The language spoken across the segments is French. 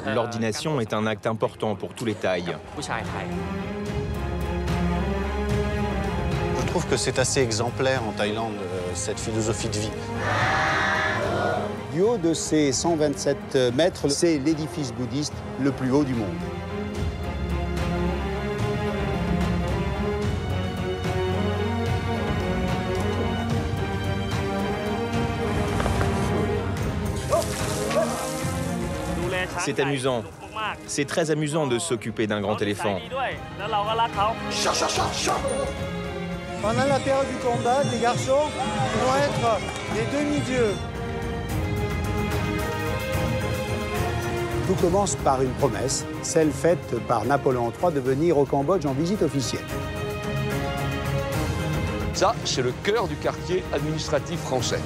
L'ordination est un acte important pour tous les Thaïs. Je trouve que c'est assez exemplaire en Thaïlande, cette philosophie de vie. Du haut de ces 127 mètres, c'est l'édifice bouddhiste le plus haut du monde. C'est amusant. C'est très amusant de s'occuper d'un grand éléphant. Pendant la période du combat, les garçons vont être des demi-dieux. Tout commence par une promesse, celle faite par Napoléon III de venir au Cambodge en visite officielle. Ça, c'est le cœur du quartier administratif français.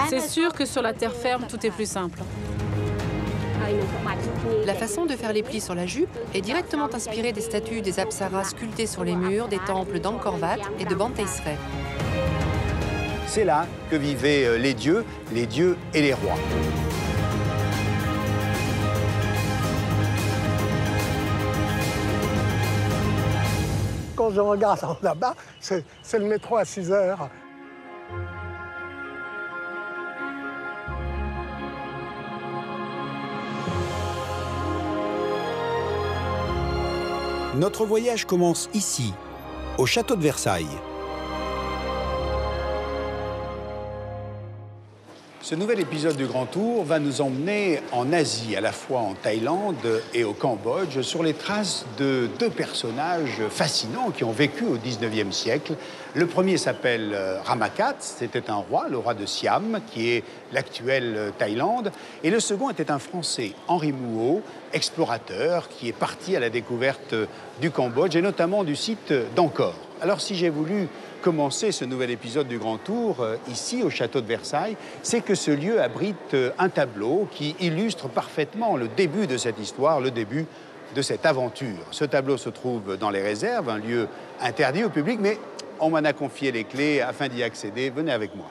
C'est sûr que sur la terre ferme, tout est plus simple. La façon de faire les plis sur la jupe est directement inspirée des statues des apsaras sculptées sur les murs des temples d'Angkor Wat et de Banteay Sray. C'est là que vivaient les dieux et les rois. Quand je regarde en là-bas, c'est le métro à 6 heures. Notre voyage commence ici, au château de Versailles. Ce nouvel épisode du Grand Tour va nous emmener en Asie, à la fois en Thaïlande et au Cambodge, sur les traces de deux personnages fascinants qui ont vécu au XIXe siècle. Le premier s'appelle Ramakat, c'était un roi, le roi de Siam, qui est l'actuelle Thaïlande. Et le second était un Français, Henri Mouhot, explorateur, qui est parti à la découverte du Cambodge et notamment du site d'Angkor. Alors si j'ai voulu commencer ce nouvel épisode du Grand Tour ici au château de Versailles, c'est que ce lieu abrite un tableau qui illustre parfaitement le début de cette histoire, le début de cette aventure. Ce tableau se trouve dans les réserves, un lieu interdit au public, mais on m'en a confié les clés afin d'y accéder. Venez avec moi.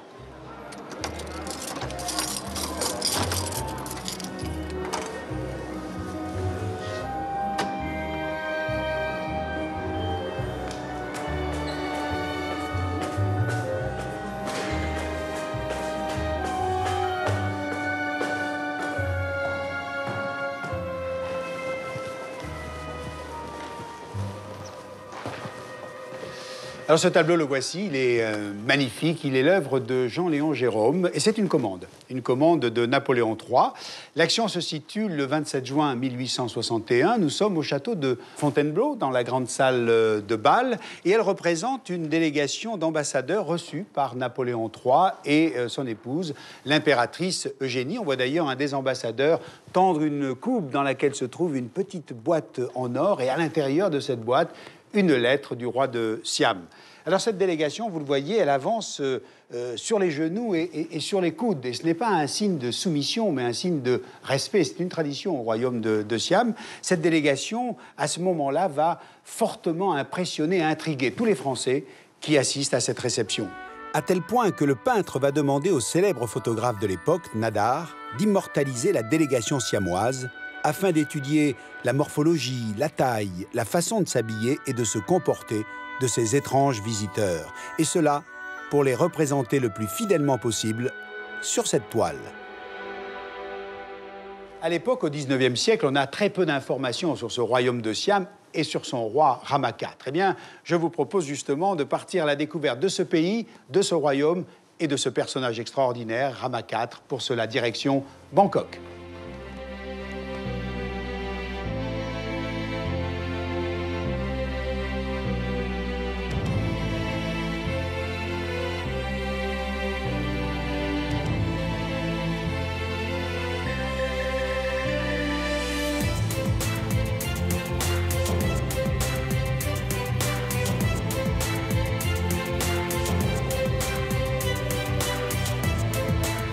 Alors ce tableau, le voici, il est magnifique, il est l'œuvre de Jean-Léon Gérôme et c'est une commande de Napoléon III. L'action se situe le 27 juin 1861, nous sommes au château de Fontainebleau, dans la grande salle de bal, et elle représente une délégation d'ambassadeurs reçus par Napoléon III et son épouse, l'impératrice Eugénie. On voit d'ailleurs un des ambassadeurs tendre une coupe dans laquelle se trouve une petite boîte en or et à l'intérieur de cette boîte, une lettre du roi de Siam. Alors cette délégation, vous le voyez, elle avance sur les genoux et sur les coudes. Et ce n'est pas un signe de soumission, mais un signe de respect. C'est une tradition au royaume de Siam. Cette délégation, à ce moment-là, va fortement impressionner et intriguer tous les Français qui assistent à cette réception. À tel point que le peintre va demander au célèbre photographe de l'époque, Nadar, d'immortaliser la délégation siamoise afin d'étudier la morphologie, la taille, la façon de s'habiller et de se comporter de ces étranges visiteurs. Et cela pour les représenter le plus fidèlement possible sur cette toile. À l'époque, au XIXe siècle, on a très peu d'informations sur ce royaume de Siam et sur son roi Ramakat. Eh bien, je vous propose justement de partir à la découverte de ce pays, de ce royaume et de ce personnage extraordinaire, Ramakat. Pour cela, direction Bangkok.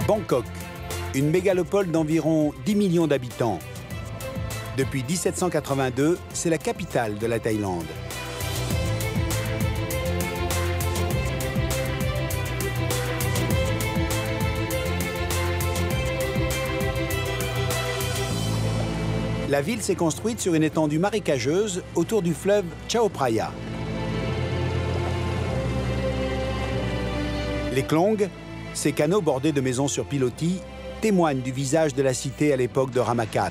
Bangkok, une mégalopole d'environ 10 millions d'habitants. Depuis 1782, c'est la capitale de la Thaïlande. La ville s'est construite sur une étendue marécageuse autour du fleuve Chao Phraya. Les Klong, ces canaux bordés de maisons sur pilotis, témoignent du visage de la cité à l'époque de Rama IV.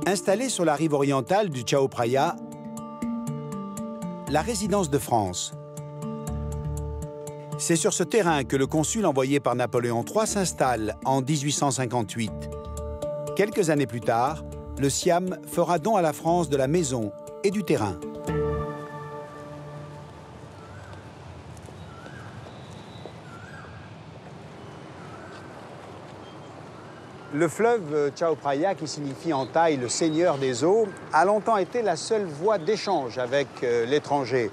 Installée sur la rive orientale du Chao Phraya, la résidence de France. C'est sur ce terrain que le consul envoyé par Napoléon III s'installe en 1858. Quelques années plus tard, le Siam fera don à la France de la maison et du terrain. Le fleuve Chao Phraya, qui signifie en thaï le seigneur des eaux, a longtemps été la seule voie d'échange avec l'étranger.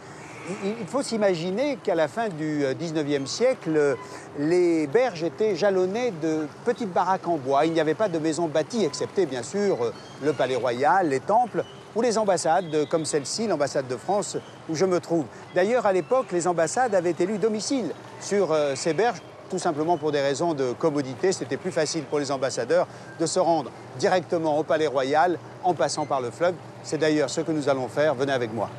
Il faut s'imaginer qu'à la fin du XIXe siècle, les berges étaient jalonnées de petites baraques en bois. Il n'y avait pas de maisons bâties, excepté bien sûr le palais royal, les temples ou les ambassades, comme celle-ci, l'ambassade de France, où je me trouve. D'ailleurs, à l'époque, les ambassades avaient élu domicile sur ces berges, tout simplement pour des raisons de commodité. C'était plus facile pour les ambassadeurs de se rendre directement au palais royal en passant par le fleuve. C'est d'ailleurs ce que nous allons faire. Venez avec moi.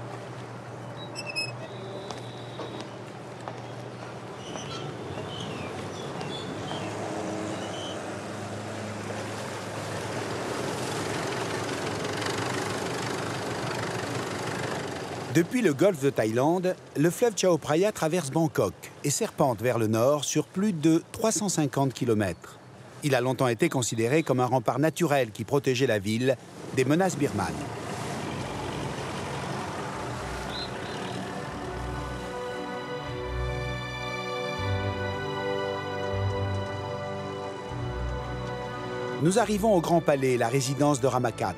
Depuis le golfe de Thaïlande, le fleuve Chao Phraya traverse Bangkok et serpente vers le nord sur plus de 350 km. Il a longtemps été considéré comme un rempart naturel qui protégeait la ville des menaces birmanes. Nous arrivons au Grand Palais, la résidence de Rama IV.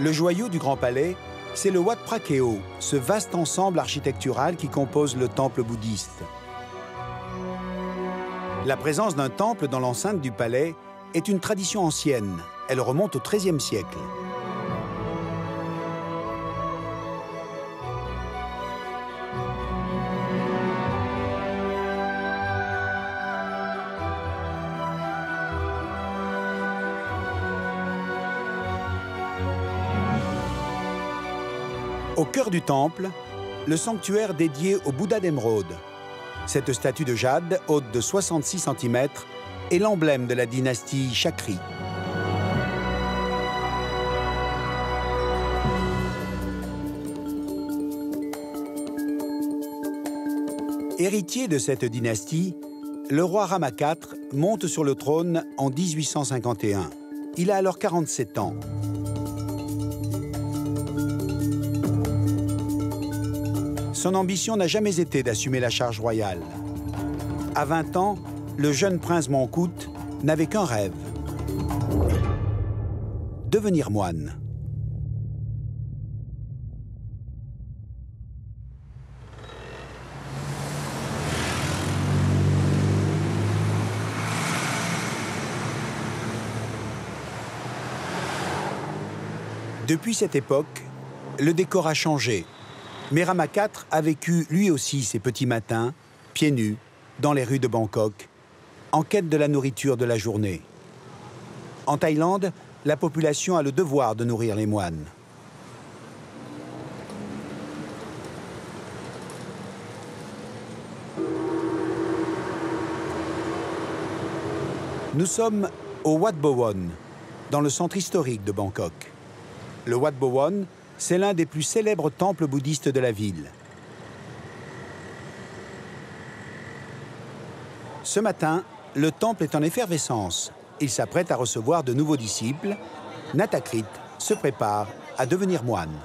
Le joyau du Grand Palais, c'est le Wat Phra Keo, ce vaste ensemble architectural qui compose le temple bouddhiste. La présence d'un temple dans l'enceinte du palais est une tradition ancienne. Elle remonte au XIIIe siècle. Au cœur du temple, le sanctuaire dédié au Bouddha d'émeraude. Cette statue de jade, haute de 66 cm, est l'emblème de la dynastie Chakri. Héritier de cette dynastie, le roi Rama IV monte sur le trône en 1851. Il a alors 47 ans. Son ambition n'a jamais été d'assumer la charge royale. À 20 ans, le jeune prince Mongkut n'avait qu'un rêve: devenir moine. Depuis cette époque, le décor a changé. Mais Rama IV a vécu lui aussi ses petits matins, pieds nus, dans les rues de Bangkok, en quête de la nourriture de la journée. En Thaïlande, la population a le devoir de nourrir les moines. Nous sommes au Wat Bowon, dans le centre historique de Bangkok. Le Wat Bowon, c'est l'un des plus célèbres temples bouddhistes de la ville. Ce matin, le temple est en effervescence. Il s'apprête à recevoir de nouveaux disciples. Natakrit se prépare à devenir moine.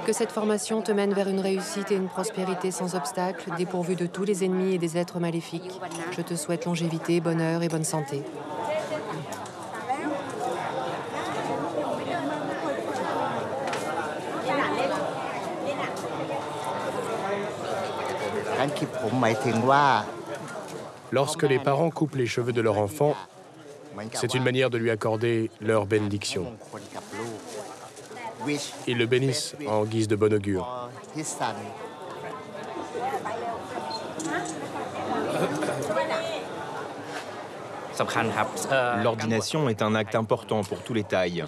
Que cette formation te mène vers une réussite et une prospérité sans obstacle, dépourvue de tous les ennemis et des êtres maléfiques. Je te souhaite longévité, bonheur et bonne santé. Lorsque les parents coupent les cheveux de leur enfant, c'est une manière de lui accorder leur bénédiction. Ils le bénissent en guise de bon augure. L'ordination est un acte important pour tous les Thaïs.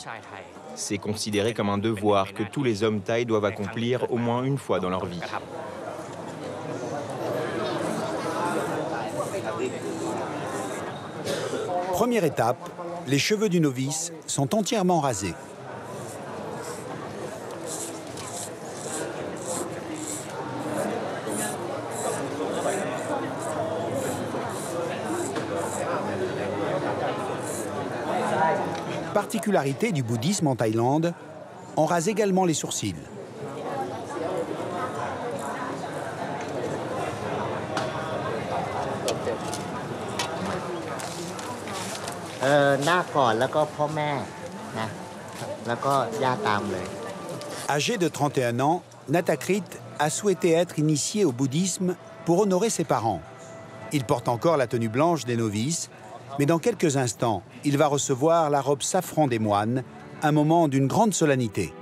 C'est considéré comme un devoir que tous les hommes Thaïs doivent accomplir au moins une fois dans leur vie. Première étape, les cheveux du novice sont entièrement rasés. Particularité du bouddhisme en Thaïlande, on rase également les sourcils. Âgé de 31 ans, Natakrit a souhaité être initié au bouddhisme pour honorer ses parents. Il porte encore la tenue blanche des novices, mais dans quelques instants, il va recevoir la robe safran des moines, un moment d'une grande solennité.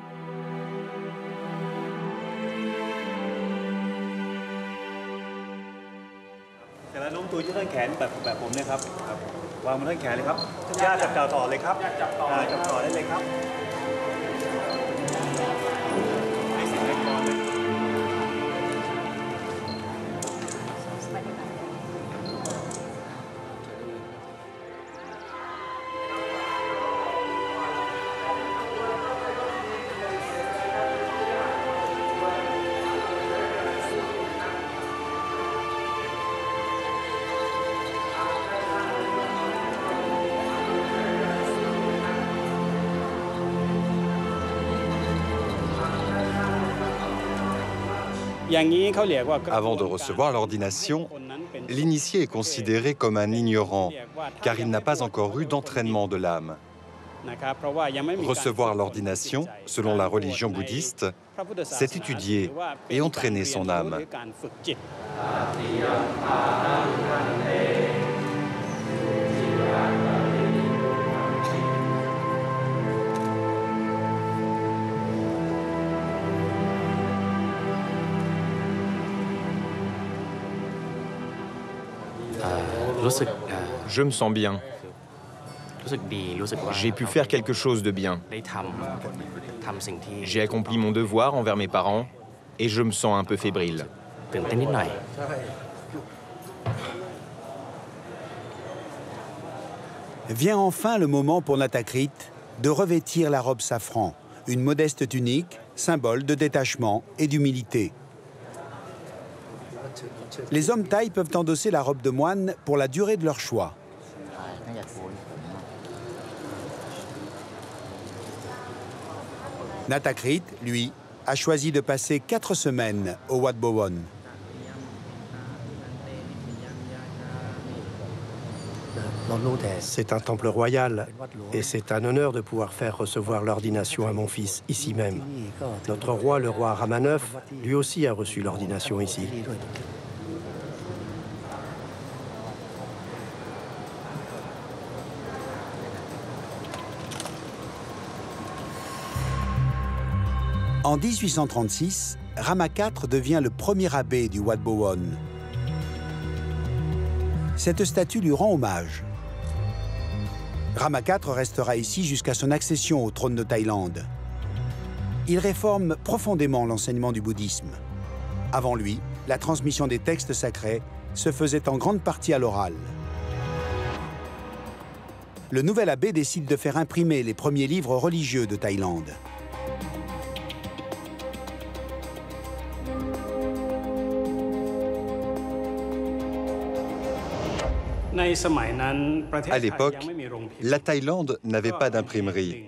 Avant de recevoir l'ordination, l'initié est considéré comme un ignorant, car il n'a pas encore eu d'entraînement de l'âme. Recevoir l'ordination, selon la religion bouddhiste, c'est étudier et entraîner son âme. Je me sens bien. J'ai pu faire quelque chose de bien. J'ai accompli mon devoir envers mes parents et je me sens un peu fébrile. Vient enfin le moment pour Natakrit de revêtir la robe safran, une modeste tunique, symbole de détachement et d'humilité. Les hommes thaïs peuvent endosser la robe de moine pour la durée de leur choix. Natakrit, lui, a choisi de passer 4 semaines au Wat Bowon. C'est un temple royal et c'est un honneur de pouvoir faire recevoir l'ordination à mon fils ici même. Notre roi, le roi Rama IX, lui aussi a reçu l'ordination ici. En 1836, Rama IV devient le premier abbé du Wat Bowon. Cette statue lui rend hommage. Rama IV restera ici jusqu'à son accession au trône de Thaïlande. Il réforme profondément l'enseignement du bouddhisme. Avant lui, la transmission des textes sacrés se faisait en grande partie à l'oral. Le nouvel abbé décide de faire imprimer les premiers livres religieux de Thaïlande. À l'époque, la Thaïlande n'avait pas d'imprimerie.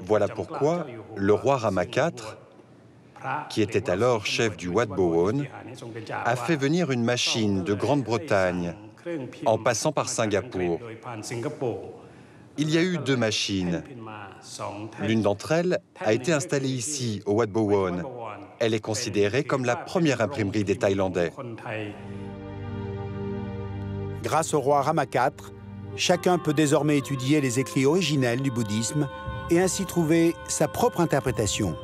Voilà pourquoi le roi Rama IV, qui était alors chef du Wat Bowon, a fait venir une machine de Grande-Bretagne en passant par Singapour. Il y a eu 2 machines. L'une d'entre elles a été installée ici, au Wat Bowon, Elle est considérée comme la première imprimerie des Thaïlandais. Grâce au roi Rama IV, chacun peut désormais étudier les écrits originels du bouddhisme et ainsi trouver sa propre interprétation.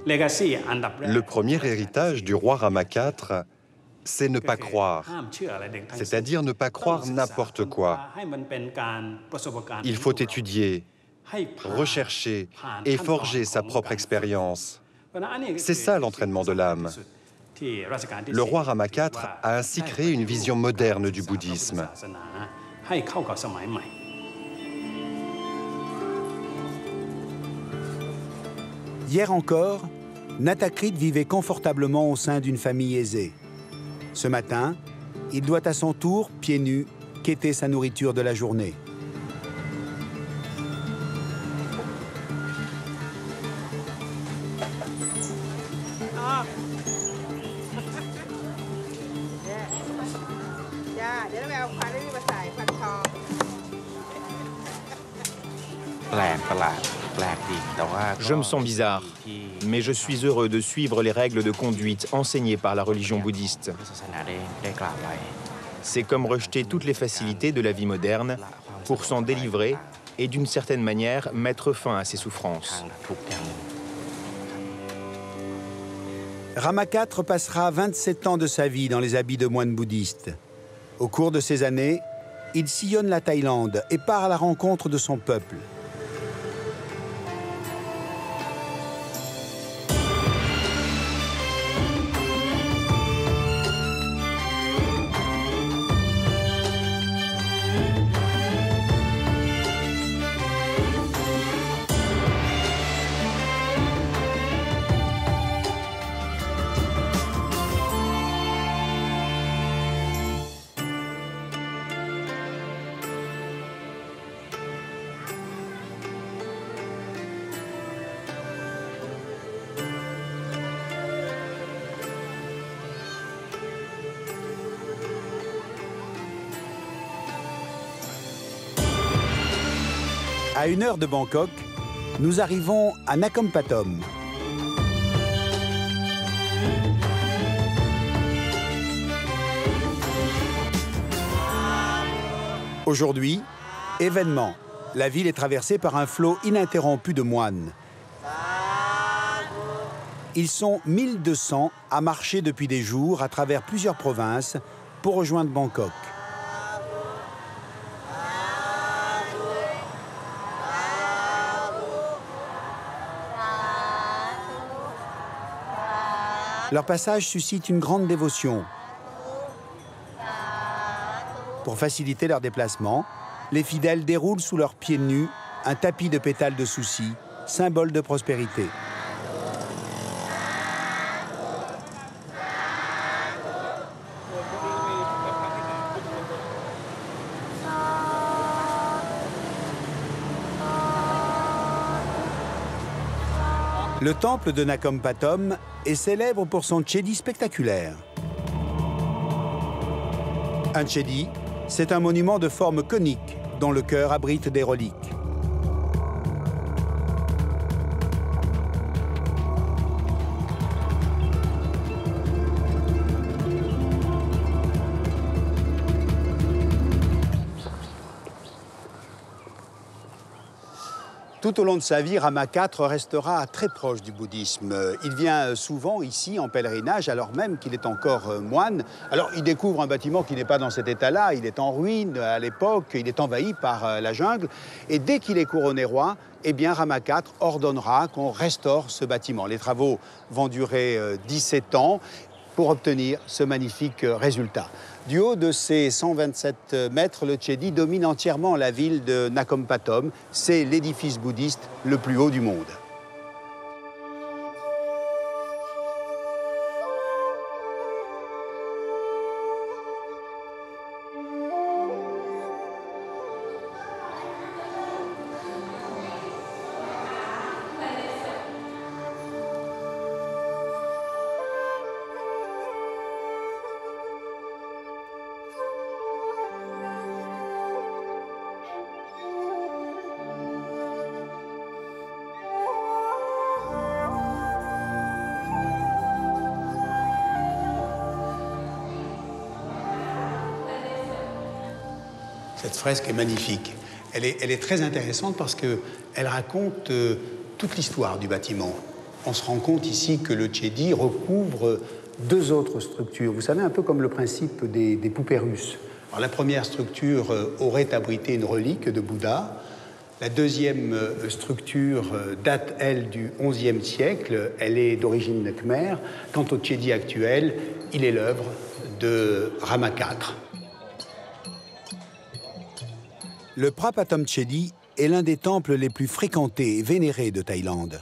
Le premier héritage du roi Rama IV, c'est ne pas croire, c'est-à-dire ne pas croire n'importe quoi. Il faut étudier, rechercher et forger sa propre expérience. C'est ça l'entraînement de l'âme. Le roi Rama IV a ainsi créé une vision moderne du bouddhisme. Hier encore, Natthakrit vivait confortablement au sein d'une famille aisée. Ce matin, il doit à son tour, pieds nus, quêter sa nourriture de la journée. Je me sens bizarre, mais je suis heureux de suivre les règles de conduite enseignées par la religion bouddhiste. C'est comme rejeter toutes les facilités de la vie moderne pour s'en délivrer et d'une certaine manière mettre fin à ses souffrances. Rama IV passera 27 ans de sa vie dans les habits de moine bouddhiste. Au cours de ces années, il sillonne la Thaïlande et part à la rencontre de son peuple. À 1 heure de Bangkok, nous arrivons à Nakhon Pathom. Aujourd'hui, événement. La ville est traversée par un flot ininterrompu de moines. Ils sont 1200 à marcher depuis des jours à travers plusieurs provinces pour rejoindre Bangkok. Leur passage suscite une grande dévotion. Pour faciliter leur déplacement, les fidèles déroulent sous leurs pieds nus un tapis de pétales de soucis, symbole de prospérité. Le temple de Nakhon Pathom est célèbre pour son chedi spectaculaire. Un chedi, c'est un monument de forme conique dont le cœur abrite des reliques. Tout au long de sa vie, Rama IV restera très proche du bouddhisme. Il vient souvent ici en pèlerinage, alors même qu'il est encore moine. Alors, il découvre un bâtiment qui n'est pas dans cet état-là. Il est en ruine à l'époque, il est envahi par la jungle. Et dès qu'il est couronné roi, eh bien, Rama IV ordonnera qu'on restaure ce bâtiment. Les travaux vont durer 17 ans pour obtenir ce magnifique résultat. Du haut de ses 127 mètres, le chedi domine entièrement la ville de Nakhon Pathom. C'est l'édifice bouddhiste le plus haut du monde. Cette fresque est magnifique. Elle est très intéressante parce qu'elle raconte toute l'histoire du bâtiment. On se rend compte ici que le Chedi recouvre 2 autres structures. Vous savez, un peu comme le principe des poupées russes. Alors, la première structure aurait abrité une relique de Bouddha. La deuxième structure date, elle, du XIe siècle. Elle est d'origine khmer. Quant au Chedi actuel, il est l'œuvre de Rama IV. Le Prapatom Chedi est l'un des temples les plus fréquentés et vénérés de Thaïlande.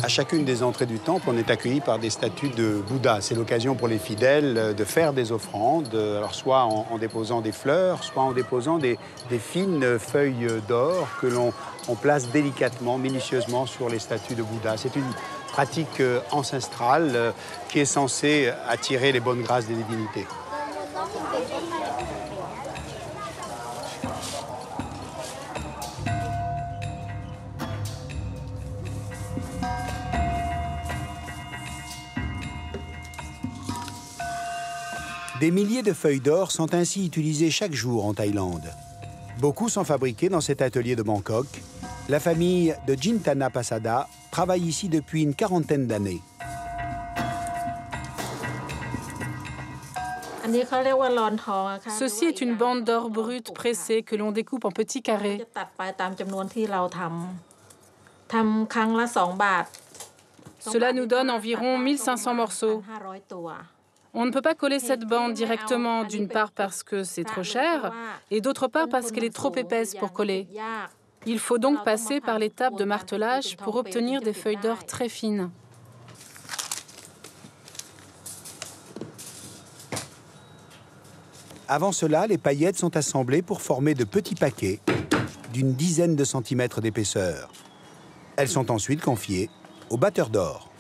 À chacune des entrées du temple, on est accueilli par des statues de Bouddha. C'est l'occasion pour les fidèles de faire des offrandes, alors soit en déposant des fleurs, soit en déposant des fines feuilles d'or que l'on place délicatement, minutieusement sur les statues de Bouddha. C'est une pratique ancestrale qui est censée attirer les bonnes grâces des divinités. Des milliers de feuilles d'or sont ainsi utilisées chaque jour en Thaïlande. Beaucoup sont fabriquées dans cet atelier de Bangkok. La famille de Jintana Pasada travaille ici depuis une 40aine d'années. Ceci est une bande d'or brute pressée que l'on découpe en petits carrés. Cela nous donne environ 1500 morceaux. On ne peut pas coller cette bande directement, d'une part parce que c'est trop cher, et d'autre part parce qu'elle est trop épaisse pour coller. Il faut donc passer par l'étape de martelage pour obtenir des feuilles d'or très fines. Avant cela, les paillettes sont assemblées pour former de petits paquets d'une dizaine de centimètres d'épaisseur. Elles sont ensuite confiées au batteur d'or.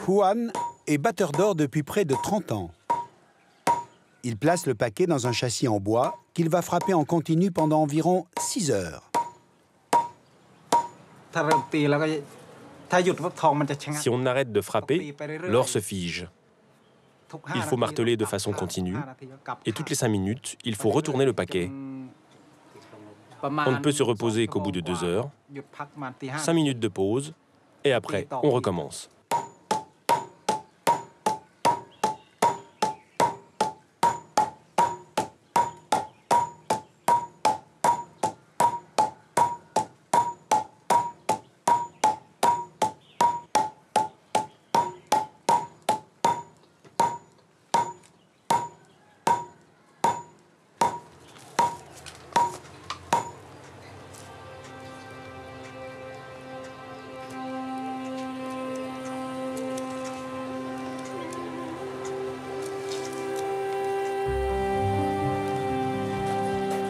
Juan est batteur d'or depuis près de 30 ans. Il place le paquet dans un châssis en bois qu'il va frapper en continu pendant environ 6 heures. Si on arrête de frapper, l'or se fige. Il faut marteler de façon continue et toutes les 5 minutes, il faut retourner le paquet. On ne peut se reposer qu'au bout de 2 heures, 5 minutes de pause et après, on recommence.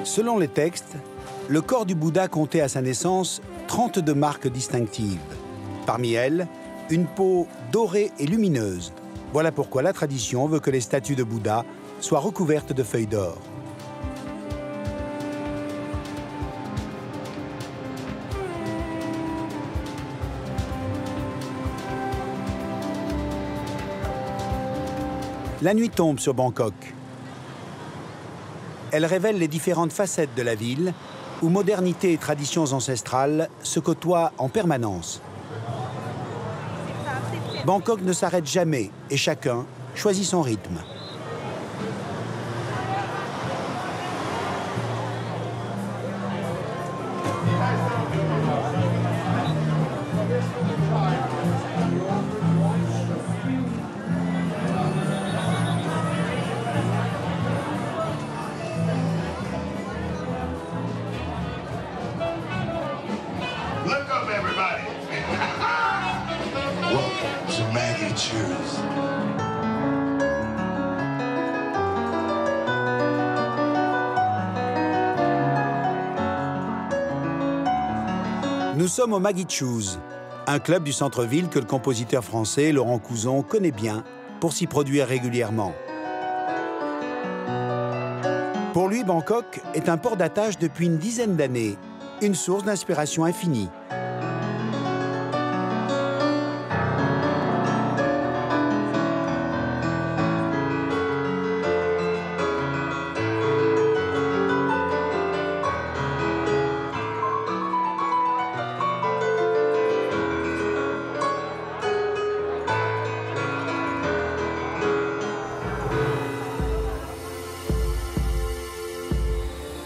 Selon les textes, le corps du Bouddha comptait à sa naissance 32 marques distinctives. Parmi elles, une peau dorée et lumineuse. Voilà pourquoi la tradition veut que les statues de Bouddha soient recouvertes de feuilles d'or. La nuit tombe sur Bangkok. Elle révèle les différentes facettes de la ville, où modernité et traditions ancestrales se côtoient en permanence. Bangkok ne s'arrête jamais et chacun choisit son rythme. Nous sommes au Maggie Choose, un club du centre-ville que le compositeur français Laurent Couzon connaît bien pour s'y produire régulièrement. Pour lui, Bangkok est un port d'attache depuis une dizaine d'années, une source d'inspiration infinie.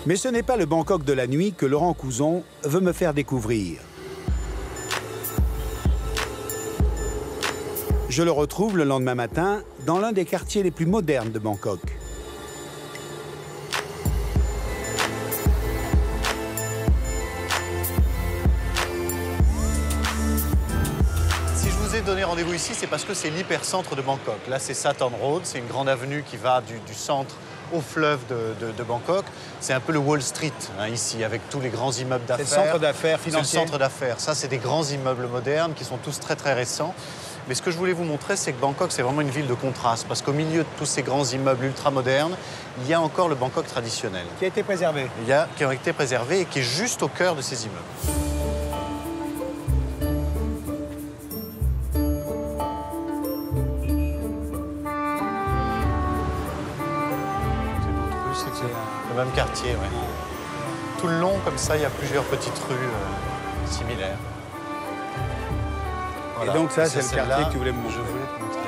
Mais ce n'est pas le Bangkok de la nuit que Laurent Couzon veut me faire découvrir. Je le retrouve le lendemain matin dans l'un des quartiers les plus modernes de Bangkok. Si je vous ai donné rendez-vous ici, c'est parce que c'est l'hypercentre de Bangkok. Là, c'est Sathorn Road, c'est une grande avenue qui va du centre au fleuve de Bangkok. C'est un peu le Wall Street, hein, ici, avec tous les grands immeubles d'affaires. C'est le centre d'affaires financier. C'est le centre d'affaires. Ça, c'est des grands immeubles modernes qui sont tous très, très récents. Mais ce que je voulais vous montrer, c'est que Bangkok, c'est vraiment une ville de contraste. Parce qu'au milieu de tous ces grands immeubles ultra-modernes, il y a encore le Bangkok traditionnel. Qui a été préservé. Qui a été préservé et qui est juste au cœur de ces immeubles. Le même quartier, oui. Tout le long, comme ça, il y a plusieurs petites rues similaires. Voilà. Et donc ça, c'est le quartier que tu voulais me montrer. Je voulais te montrer.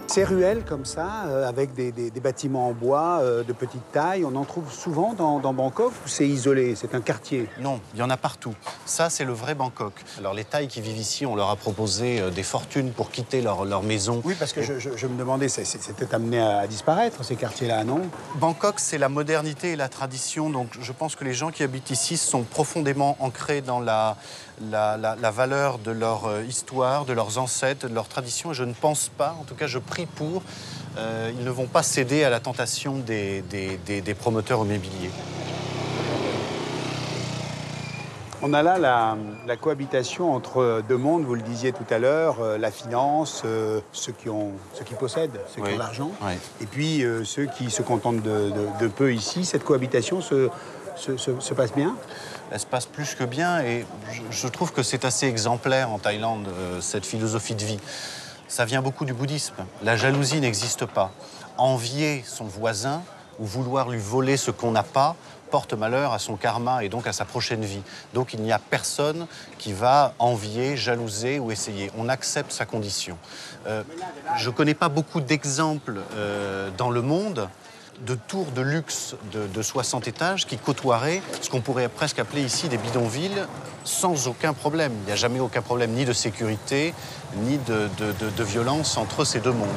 Ces ruelles comme ça, avec des bâtiments en bois de petite taille, on en trouve souvent dans Bangkok ou c'est isolé, c'est un quartier? Non, il y en a partout. Ça, c'est le vrai Bangkok. Alors, les Thaïs qui vivent ici, on leur a proposé des fortunes pour quitter leur maison. Oui, parce que je me demandais, c'était amené à disparaître, ces quartiers-là, non? Bangkok, c'est la modernité et la tradition. Donc, je pense que les gens qui habitent ici sont profondément ancrés dans la valeur de leur histoire, de leurs ancêtres, de leur tradition. Et je ne pense pas, en tout cas, je prie pour, ils ne vont pas céder à la tentation des promoteurs immobiliers. On a là la cohabitation entre deux mondes, vous le disiez tout à l'heure, la finance, ceux qui possèdent, ceux qui ont l'argent, et puis ceux qui se contentent de peu ici. Cette cohabitation se passe bien? Elle se passe plus que bien et je trouve que c'est assez exemplaire en Thaïlande, cette philosophie de vie. Ça vient beaucoup du bouddhisme. La jalousie n'existe pas. Envier son voisin ou vouloir lui voler ce qu'on n'a pas porte malheur à son karma et donc à sa prochaine vie. Donc il n'y a personne qui va envier, jalouser ou essayer. On accepte sa condition. Je ne connais pas beaucoup d'exemples dans le monde de tours de luxe de 60 étages qui côtoieraient ce qu'on pourrait presque appeler ici des bidonvilles sans aucun problème. Il n'y a jamais aucun problème ni de sécurité, ni de violence entre ces deux mondes.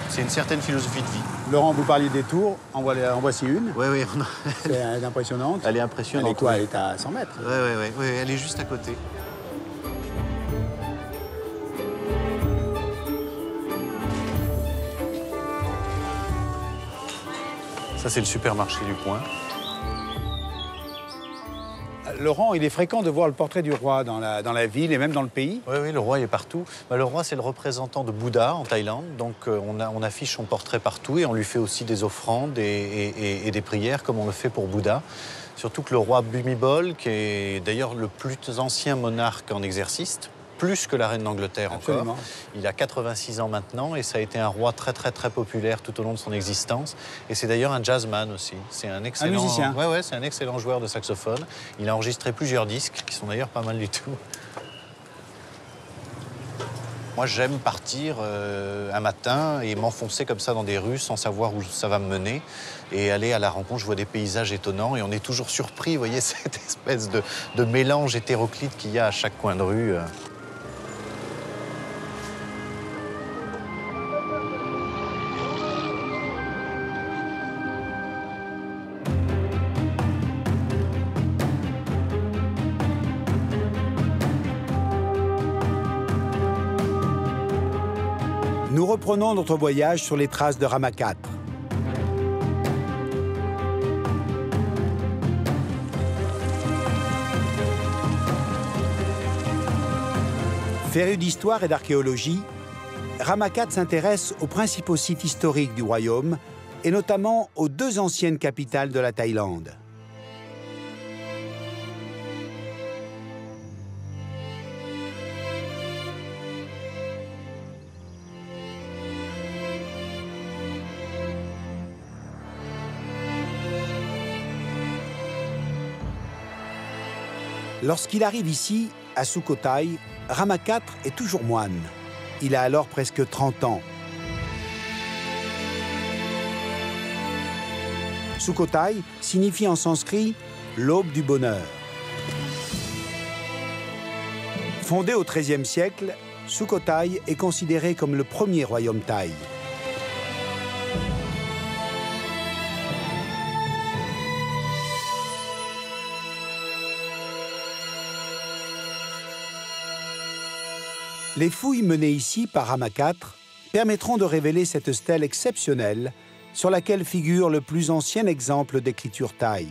C'est une certaine philosophie de vie. Laurent, vous parliez des tours, en voici une. Oui, oui. C'est impressionnante. Elle est impressionnante. Elle est à 100 mètres. Oui, elle est juste à côté. Ça, c'est le supermarché du coin. Laurent, il est fréquent de voir le portrait du roi dans la ville et même dans le pays. Oui, le roi il est partout. Le roi, c'est le représentant de Bouddha en Thaïlande. Donc, on affiche son portrait partout et on lui fait aussi des offrandes et des prières comme on le fait pour Bouddha. Surtout que le roi Bhumibol, qui est d'ailleurs le plus ancien monarque en exercice, plus que la reine d'Angleterre encore. Il a 86 ans maintenant et ça a été un roi très, très, très populaire tout au long de son existence. Et c'est d'ailleurs un jazzman aussi. C'est un excellent... Un musicien. Oui, c'est un excellent joueur de saxophone. Il a enregistré plusieurs disques qui sont d'ailleurs pas mal du tout. Moi, j'aime partir un matin et m'enfoncer comme ça dans des rues sans savoir où ça va me mener et aller à la rencontre. Je vois des paysages étonnants et on est toujours surpris, vous voyez, cette espèce de mélange hétéroclite qu'il y a à chaque coin de rue. Nous reprenons notre voyage sur les traces de Rama IV. Féru d'histoire et d'archéologie, Rama IV s'intéresse aux principaux sites historiques du royaume et notamment aux deux anciennes capitales de la Thaïlande. Lorsqu'il arrive ici, à Sukhothai, Rama IV est toujours moine. Il a alors presque 30 ans. Sukhothai signifie en sanskrit « l'aube du bonheur ». Fondé au XIIIe siècle, Sukhothai est considéré comme le premier royaume thaï. Les fouilles menées ici par Rama IV permettront de révéler cette stèle exceptionnelle sur laquelle figure le plus ancien exemple d'écriture thaï.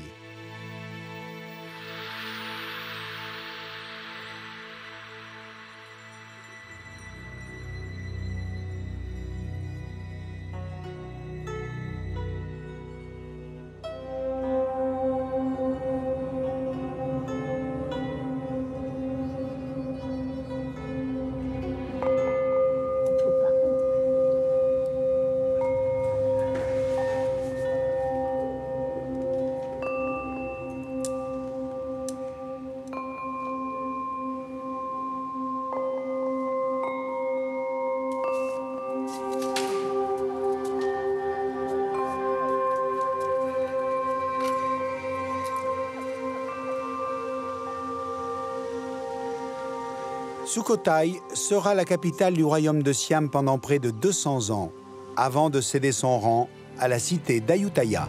Sukhothai sera la capitale du royaume de Siam pendant près de 200 ans, avant de céder son rang à la cité d'Ayutthaya.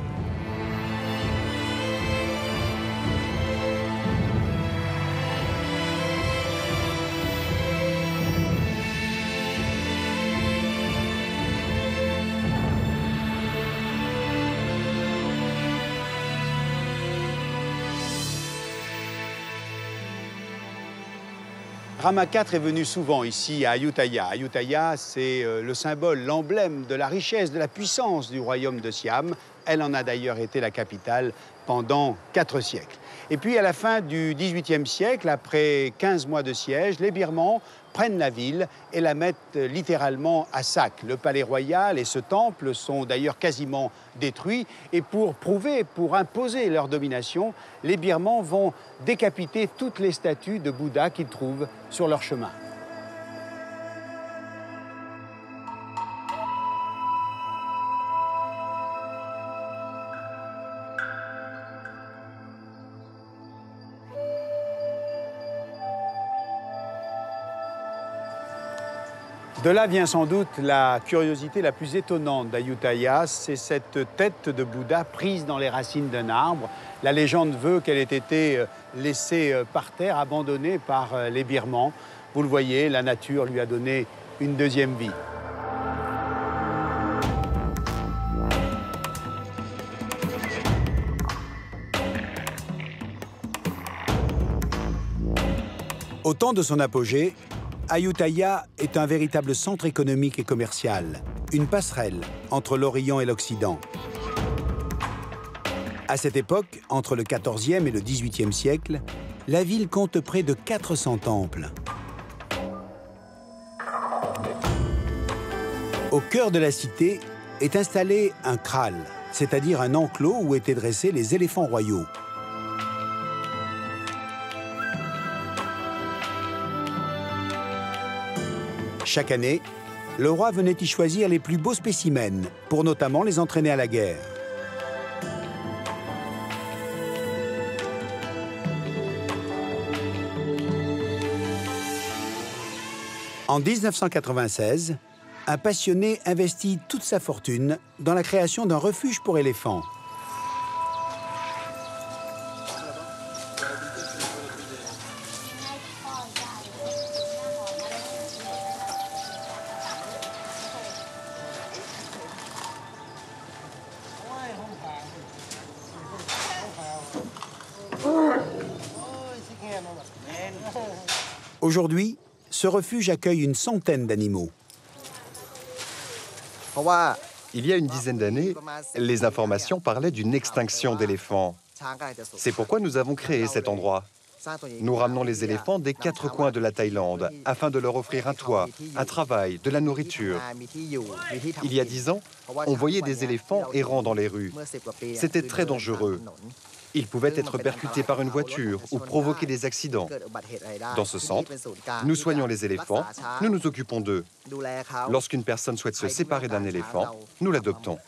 Rama IV est venu souvent ici à Ayutthaya. Ayutthaya, c'est le symbole, l'emblème de la richesse, de la puissance du royaume de Siam. Elle en a d'ailleurs été la capitale pendant 4 siècles. Et puis à la fin du XVIIIe siècle, après 15 mois de siège, les Birmans prennent la ville et la mettent littéralement à sac. Le palais royal et ce temple sont d'ailleurs quasiment détruits. Et pour prouver, pour imposer leur domination, les Birmans vont décapiter toutes les statues de Bouddha qu'ils trouvent sur leur chemin. De là vient sans doute la curiosité la plus étonnante d'Ayutthaya, c'est cette tête de Bouddha prise dans les racines d'un arbre. La légende veut qu'elle ait été laissée par terre, abandonnée par les Birmans. Vous le voyez, la nature lui a donné une deuxième vie. Au temps de son apogée, Ayutthaya est un véritable centre économique et commercial, une passerelle entre l'Orient et l'Occident. À cette époque, entre le XIVe et le XVIIIe siècle, la ville compte près de 400 temples. Au cœur de la cité est installé un kral, c'est-à-dire un enclos où étaient dressés les éléphants royaux. Chaque année, le roi venait y choisir les plus beaux spécimens pour notamment les entraîner à la guerre. En 1996, un passionné investit toute sa fortune dans la création d'un refuge pour éléphants. Aujourd'hui, ce refuge accueille une centaine d'animaux. Il y a une dizaine d'années, les informations parlaient d'une extinction d'éléphants. C'est pourquoi nous avons créé cet endroit. Nous ramenons les éléphants des 4 coins de la Thaïlande afin de leur offrir un toit, un travail, de la nourriture. Il y a 10 ans, on voyait des éléphants errant dans les rues. C'était très dangereux. Ils pouvaient être percutés par une voiture ou provoquer des accidents. Dans ce centre, nous soignons les éléphants, nous nous occupons d'eux. Lorsqu'une personne souhaite se séparer d'un éléphant, nous l'adoptons.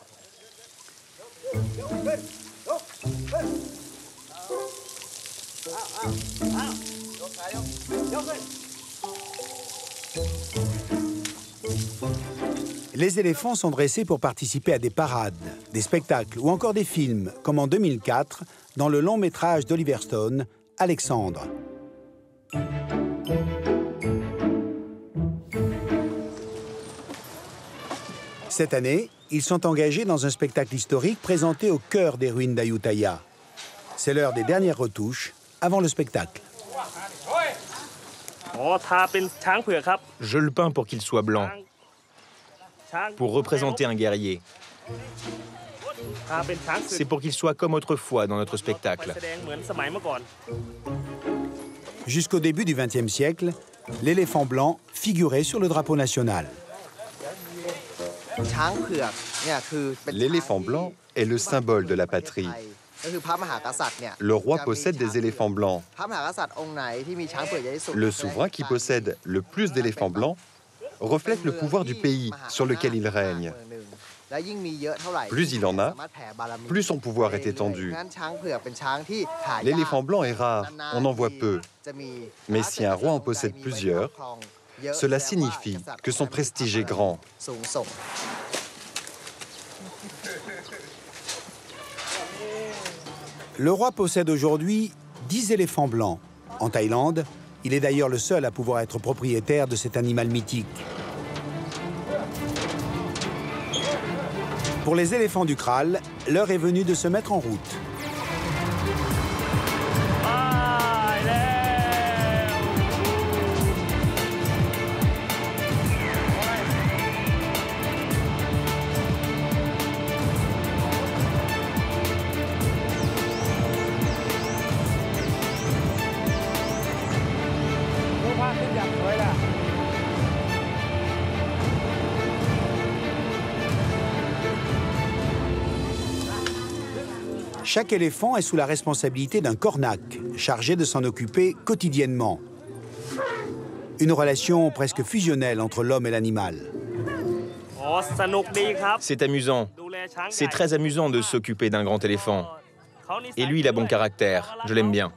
Les éléphants sont dressés pour participer à des parades, des spectacles ou encore des films, comme en 2004, dans le long métrage d'Oliver Stone, Alexandre. Cette année, ils sont engagés dans un spectacle historique présenté au cœur des ruines d'Ayutthaya. C'est l'heure des dernières retouches avant le spectacle. Je le peins pour qu'il soit blanc, pour représenter un guerrier. C'est pour qu'il soit comme autrefois dans notre spectacle. Jusqu'au début du XXe siècle, l'éléphant blanc figurait sur le drapeau national. L'éléphant blanc est le symbole de la patrie. Le roi possède des éléphants blancs. Le souverain qui possède le plus d'éléphants blancs reflète le pouvoir du pays sur lequel il règne. Plus il en a, plus son pouvoir est étendu. L'éléphant blanc est rare, on en voit peu. Mais si un roi en possède plusieurs, cela signifie que son prestige est grand. Le roi possède aujourd'hui 10 éléphants blancs. En Thaïlande, il est d'ailleurs le seul à pouvoir être propriétaire de cet animal mythique. Pour les éléphants du Kral, l'heure est venue de se mettre en route. Chaque éléphant est sous la responsabilité d'un cornac, chargé de s'en occuper quotidiennement. Une relation presque fusionnelle entre l'homme et l'animal. C'est amusant. C'est très amusant de s'occuper d'un grand éléphant. Et lui, il a bon caractère. Je l'aime bien.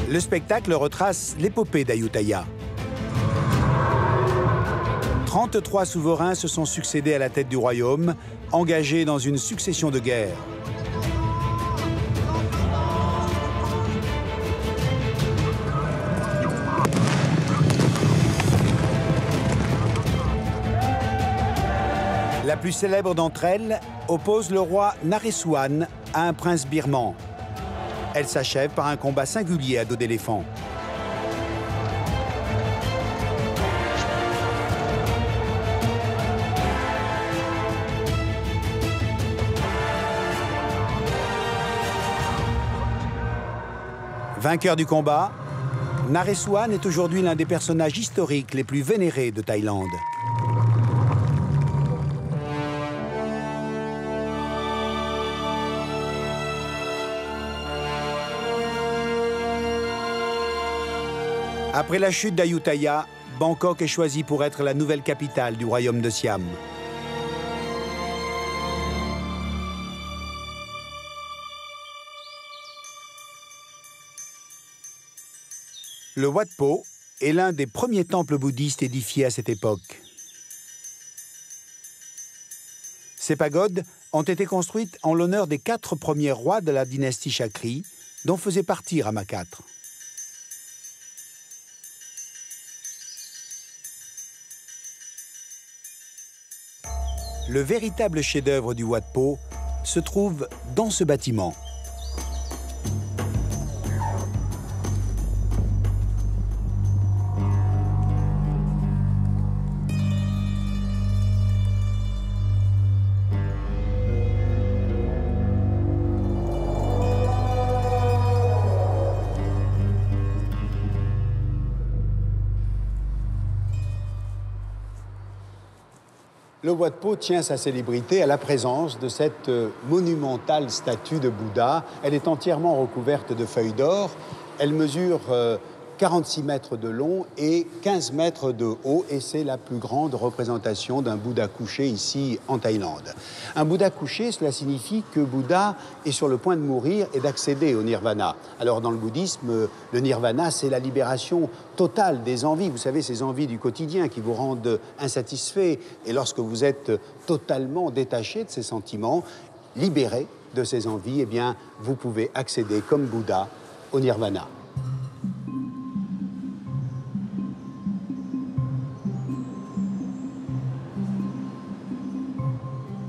Le spectacle retrace l'épopée d'Ayutthaya. 33 souverains se sont succédés à la tête du royaume, engagés dans une succession de guerres. La plus célèbre d'entre elles oppose le roi Naresuan à un prince birman. Elle s'achève par un combat singulier à dos d'éléphant. Vainqueur du combat, Naresuan est aujourd'hui l'un des personnages historiques les plus vénérés de Thaïlande. Après la chute d'Ayutthaya, Bangkok est choisie pour être la nouvelle capitale du royaume de Siam. Le Wat Po est l'un des premiers temples bouddhistes édifiés à cette époque. Ces pagodes ont été construites en l'honneur des 4 premiers rois de la dynastie Chakri, dont faisait partie Rama IV. Le véritable chef-d'œuvre du Wat Po se trouve dans ce bâtiment. Le Wat Po tient sa célébrité à la présence de cette monumentale statue de Bouddha. Elle est entièrement recouverte de feuilles d'or. Elle mesure 46 mètres de long et 15 mètres de haut, et c'est la plus grande représentation d'un Bouddha couché ici en Thaïlande. Un Bouddha couché, cela signifie que Bouddha est sur le point de mourir et d'accéder au nirvana. Alors dans le bouddhisme, le nirvana, c'est la libération totale des envies. Vous savez, ces envies du quotidien qui vous rendent insatisfaits. Et lorsque vous êtes totalement détaché de ces sentiments, libéré de ces envies, eh bien, vous pouvez accéder comme Bouddha au nirvana.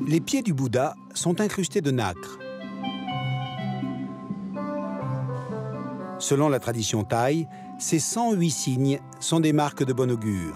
Les pieds du Bouddha sont incrustés de nacre. Selon la tradition thaï, ces 108 signes sont des marques de bon augure.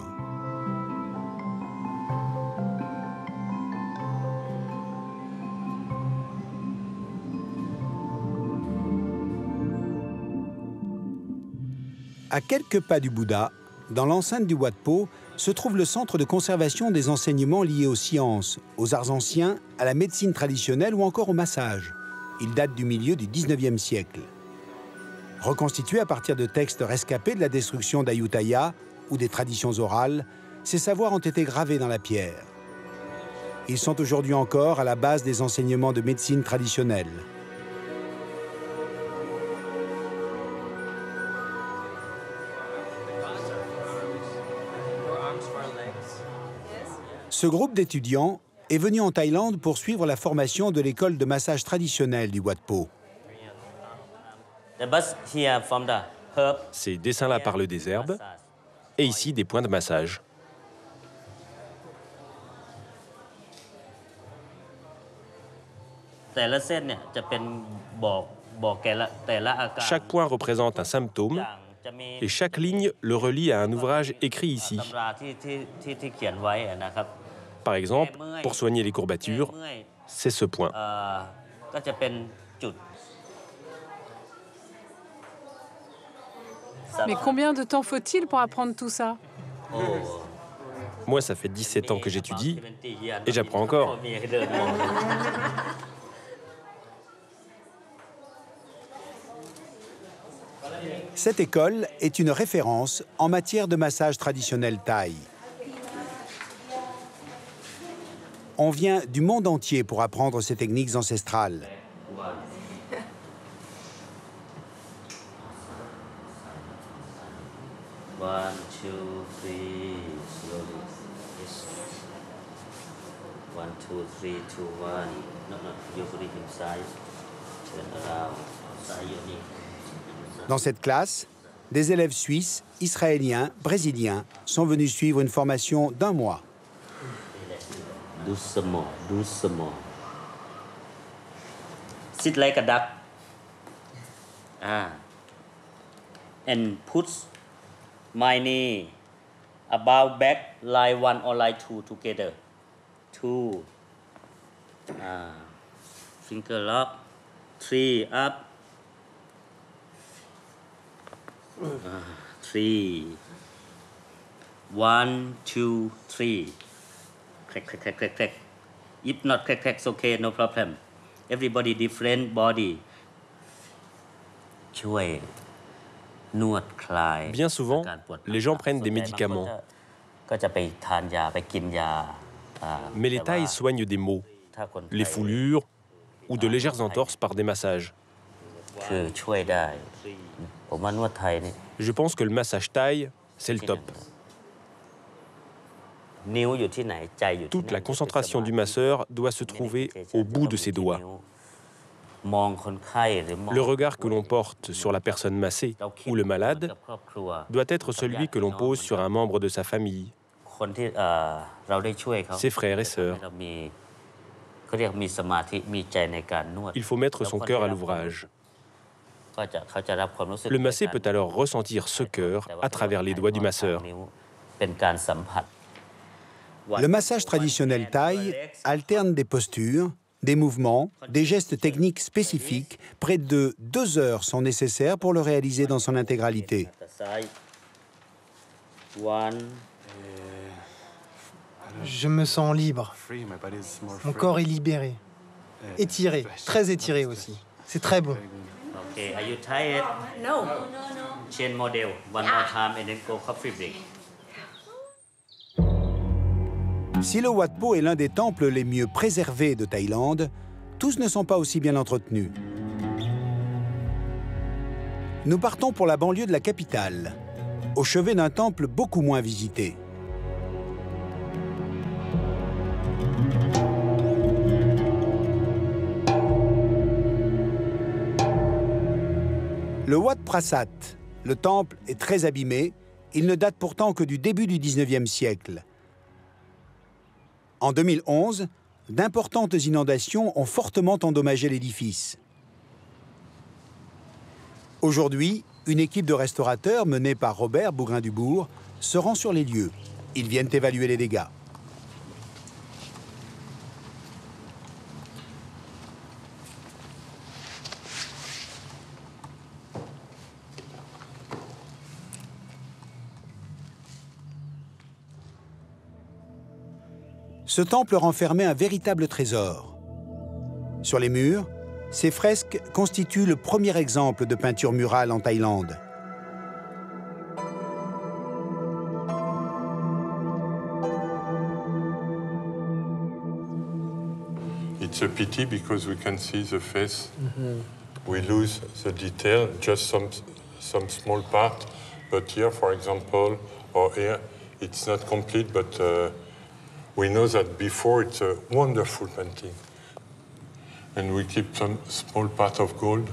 À quelques pas du Bouddha, dans l'enceinte du Wat Po, se trouve le centre de conservation des enseignements liés aux sciences, aux arts anciens, à la médecine traditionnelle ou encore au massage. Il date du milieu du 19e siècle. Reconstitué à partir de textes rescapés de la destruction d'Ayutthaya ou des traditions orales, ces savoirs ont été gravés dans la pierre. Ils sont aujourd'hui encore à la base des enseignements de médecine traditionnelle. Ce groupe d'étudiants est venu en Thaïlande pour suivre la formation de l'école de massage traditionnelle du Wat Po. Ces dessins-là parlent des herbes, et ici des points de massage. Chaque point représente un symptôme, et chaque ligne le relie à un ouvrage écrit ici. Par exemple, pour soigner les courbatures, c'est ce point. Mais combien de temps faut-il pour apprendre tout ça? Moi, ça fait 17 ans que j'étudie, et j'apprends encore. Cette école est une référence en matière de massage traditionnel thaï. On vient du monde entier pour apprendre ces techniques ancestrales. Dans cette classe, des élèves suisses, israéliens, brésiliens sont venus suivre une formation d'1 mois. Doucement, doucement. Sit like a duck. And put my knee above back, line 1 or line 2 together. 2. Finger lock. 3 up. 3. 1, 2, 3. Crack, crack, crack, crack, crack. If not crack, crack, it's okay, no problem. Everybody different body. Bien souvent, les gens prennent des médicaments. Mais les Thaïs soignent des maux, les foulures ou de légères entorses par des massages. Je pense que le massage thaï, c'est le top. Toute la concentration du masseur doit se trouver au bout de ses doigts. Le regard que l'on porte sur la personne massée ou le malade doit être celui que l'on pose sur un membre de sa famille ses frères et sœurs. Il faut mettre son cœur à l'ouvrage. Le massé peut alors ressentir ce cœur à travers les doigts du masseur. Le massage traditionnel thaï alterne des postures, des mouvements, des gestes techniques spécifiques. Près de 2 heures sont nécessaires pour le réaliser dans son intégralité. Je me sens libre. Mon corps est libéré. Étiré, très étiré aussi. C'est très bon. Okay, are you tired? No. Change model one more time and then go coffee break. Si le Wat Po est l'un des temples les mieux préservés de Thaïlande, tous ne sont pas aussi bien entretenus. Nous partons pour la banlieue de la capitale, au chevet d'un temple beaucoup moins visité. Le Wat Prasat, le temple est très abîmé. Il ne date pourtant que du début du 19e siècle. En 2011, d'importantes inondations ont fortement endommagé l'édifice. Aujourd'hui, une équipe de restaurateurs menée par Robert Bougrain-Dubourg se rend sur les lieux. Ils viennent évaluer les dégâts. Ce temple renfermait un véritable trésor. Sur les murs, ces fresques constituent le premier exemple de peinture murale en Thaïlande. It's a pity because we can see the face. We lose the detail, just some small part. But here, for example, or here, it's not complete, but we know that before it's a wonderful painting. And we keep some small part of gold.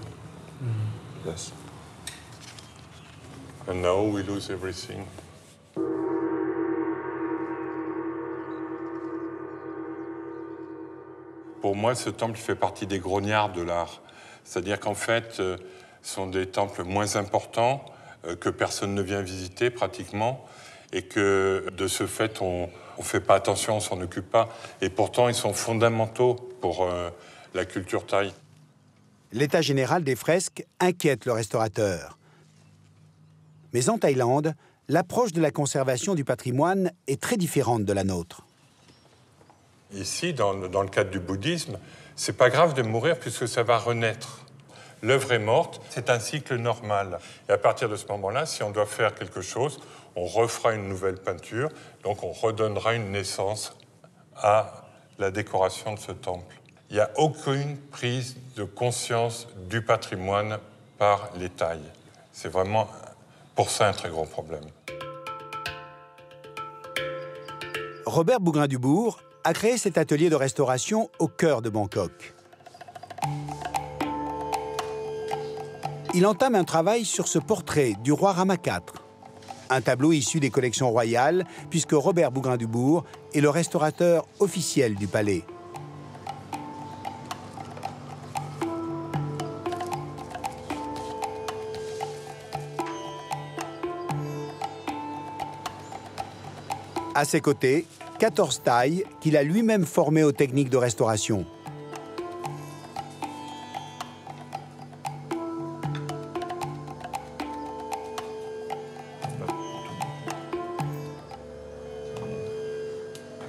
Yes. And now we lose everything. Pour moi, ce temple fait partie des grognards de l'art. C'est-à-dire qu'en fait, ce sont des temples moins importants, que personne ne vient visiter pratiquement, et que de ce fait, on ne fait pas attention, on ne s'en occupe pas. Et pourtant, ils sont fondamentaux pour la culture thaï. L'état général des fresques inquiète le restaurateur. Mais en Thaïlande, l'approche de la conservation du patrimoine est très différente de la nôtre. Ici, dans le cadre du bouddhisme, c'est pas grave de mourir puisque ça va renaître. L'œuvre est morte, c'est un cycle normal. Et à partir de ce moment-là, si on doit faire quelque chose, on refera une nouvelle peinture, donc on redonnera une naissance à la décoration de ce temple. Il n'y a aucune prise de conscience du patrimoine par les Thaïs. C'est vraiment, pour ça, un très gros problème. Robert Bougrain-Dubourg a créé cet atelier de restauration au cœur de Bangkok. Il entame un travail sur ce portrait du roi Rama IV, un tableau issu des collections royales, puisque Robert Bougrain-Dubourg est le restaurateur officiel du palais. À ses côtés, 14 Thaïs qu'il a lui-même formés aux techniques de restauration.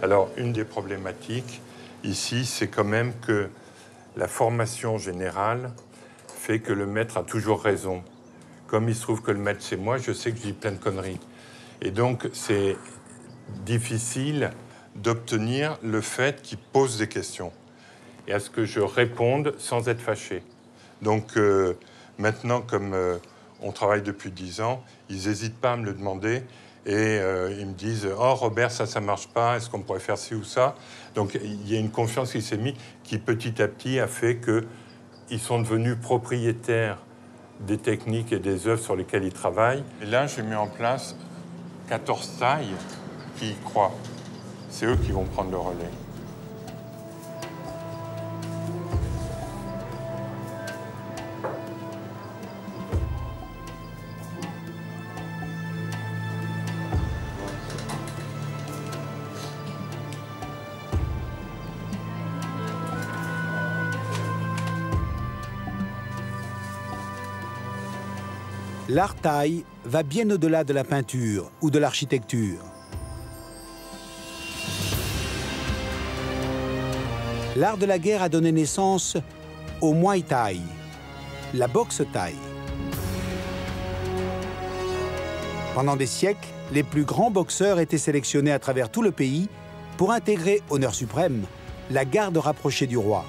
Alors, une des problématiques ici, c'est quand même que la formation générale fait que le maître a toujours raison. Comme il se trouve que le maître, c'est moi, je sais que je dis plein de conneries. Et donc, c'est difficile d'obtenir le fait qu'il pose des questions et à ce que je réponde sans être fâché. Donc, maintenant, comme on travaille depuis 10 ans, ils n'hésitent pas à me le demander. Et ils me disent « Oh, Robert, ça marche pas, est-ce qu'on pourrait faire ci ou ça ?» Donc, il y a une confiance qui s'est mise, qui petit à petit a fait qu'ils sont devenus propriétaires des techniques et des œuvres sur lesquelles ils travaillent. Et là, j'ai mis en place 14 tailles qui y croient. C'est eux qui vont prendre le relais. L'art thaï va bien au-delà de la peinture ou de l'architecture. L'art de la guerre a donné naissance au Muay Thai, la boxe thaï. Pendant des siècles, les plus grands boxeurs étaient sélectionnés à travers tout le pays pour intégrer, honneur suprême, la garde rapprochée du roi.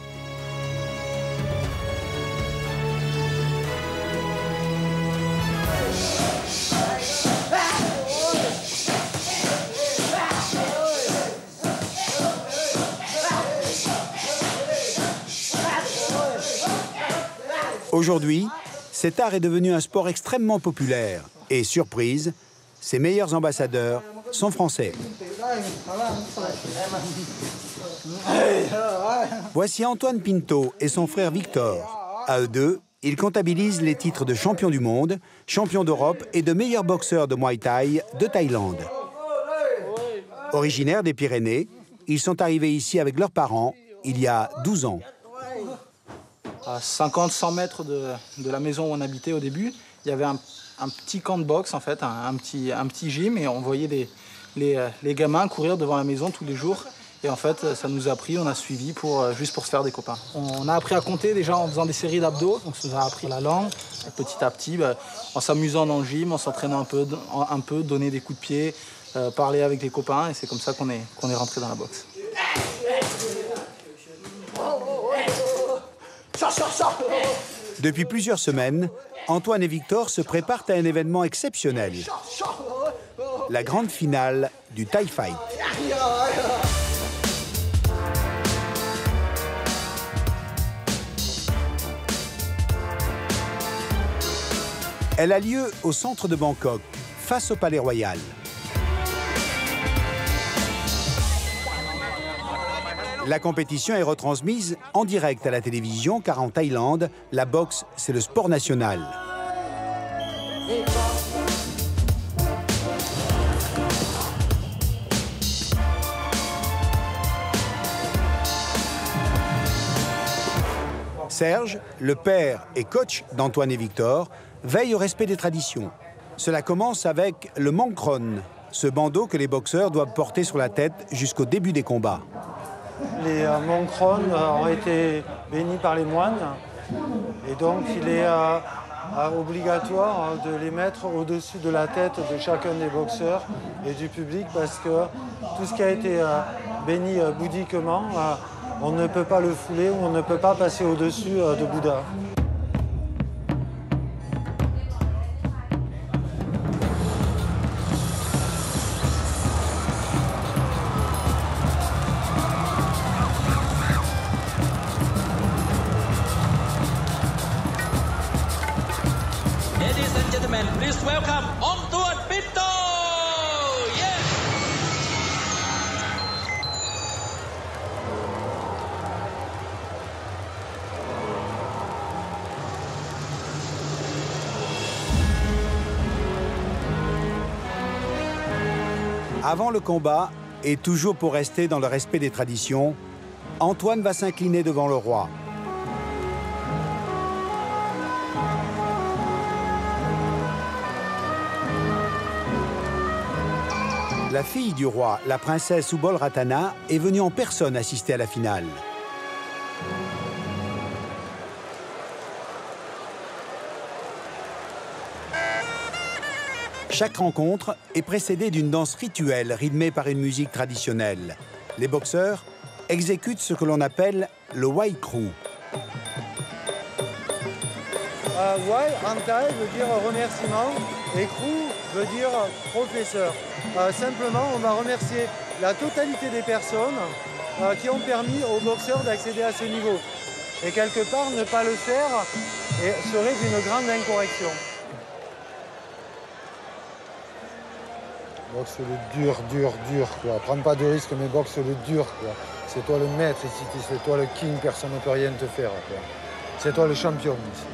Aujourd'hui, cet art est devenu un sport extrêmement populaire. Et surprise, ses meilleurs ambassadeurs sont français. Voici Antoine Pinto et son frère Victor. À eux deux, ils comptabilisent les titres de champion du monde, champion d'Europe et de meilleurs boxeurs de Muay Thai de Thaïlande. Originaires des Pyrénées, ils sont arrivés ici avec leurs parents il y a 12 ans. À 50-100 mètres de la maison où on habitait au début, il y avait un petit camp de boxe, en fait, un petit gym, et on voyait les gamins courir devant la maison tous les jours. Et en fait, ça nous a pris, on a suivi juste pour se faire des copains. On a appris à compter déjà en faisant des séries d'abdos, donc ça nous a appris la langue. Et petit à petit, en s'amusant dans le gym, en s'entraînant un peu, donner des coups de pied, parler avec les copains, et c'est comme ça qu'on est rentré dans la boxe. Depuis plusieurs semaines, Antoine et Victor se préparent à un événement exceptionnel. La grande finale du Thai Fight. Elle a lieu au centre de Bangkok, face au Palais Royal. La compétition est retransmise en direct à la télévision, car en Thaïlande, la boxe, c'est le sport national. Serge, le père et coach d'Antoine et Victor, veille au respect des traditions. Cela commence avec le mongkron, ce bandeau que les boxeurs doivent porter sur la tête jusqu'au début des combats. Les mongkron ont été bénis par les moines et donc il est obligatoire de les mettre au-dessus de la tête de chacun des boxeurs et du public parce que tout ce qui a été béni bouddhiquement, on ne peut pas le fouler ou on ne peut pas passer au-dessus de Bouddha. Please welcome Antoine Pinto! Yeah! Avant le combat, et toujours pour rester dans le respect des traditions, Antoine va s'incliner devant le roi. La fille du roi, la princesse Subol Ratana, est venue en personne assister à la finale. Chaque rencontre est précédée d'une danse rituelle rythmée par une musique traditionnelle. Les boxeurs exécutent ce que l'on appelle le Wai Kru. Wai en thaï veut dire remerciement et Kru veut dire professeur. Simplement, on va remercier la totalité des personnes qui ont permis aux boxeurs d'accéder à ce niveau. Et quelque part, ne pas le faire serait d'une grande incorrection. Boxe le dur, dur, dur, quoi. Prends pas de risque, mais boxe le dur, quoi. C'est toi le maître ici, c'est toi le king, personne ne peut rien te faire, quoi. C'est toi le champion ici.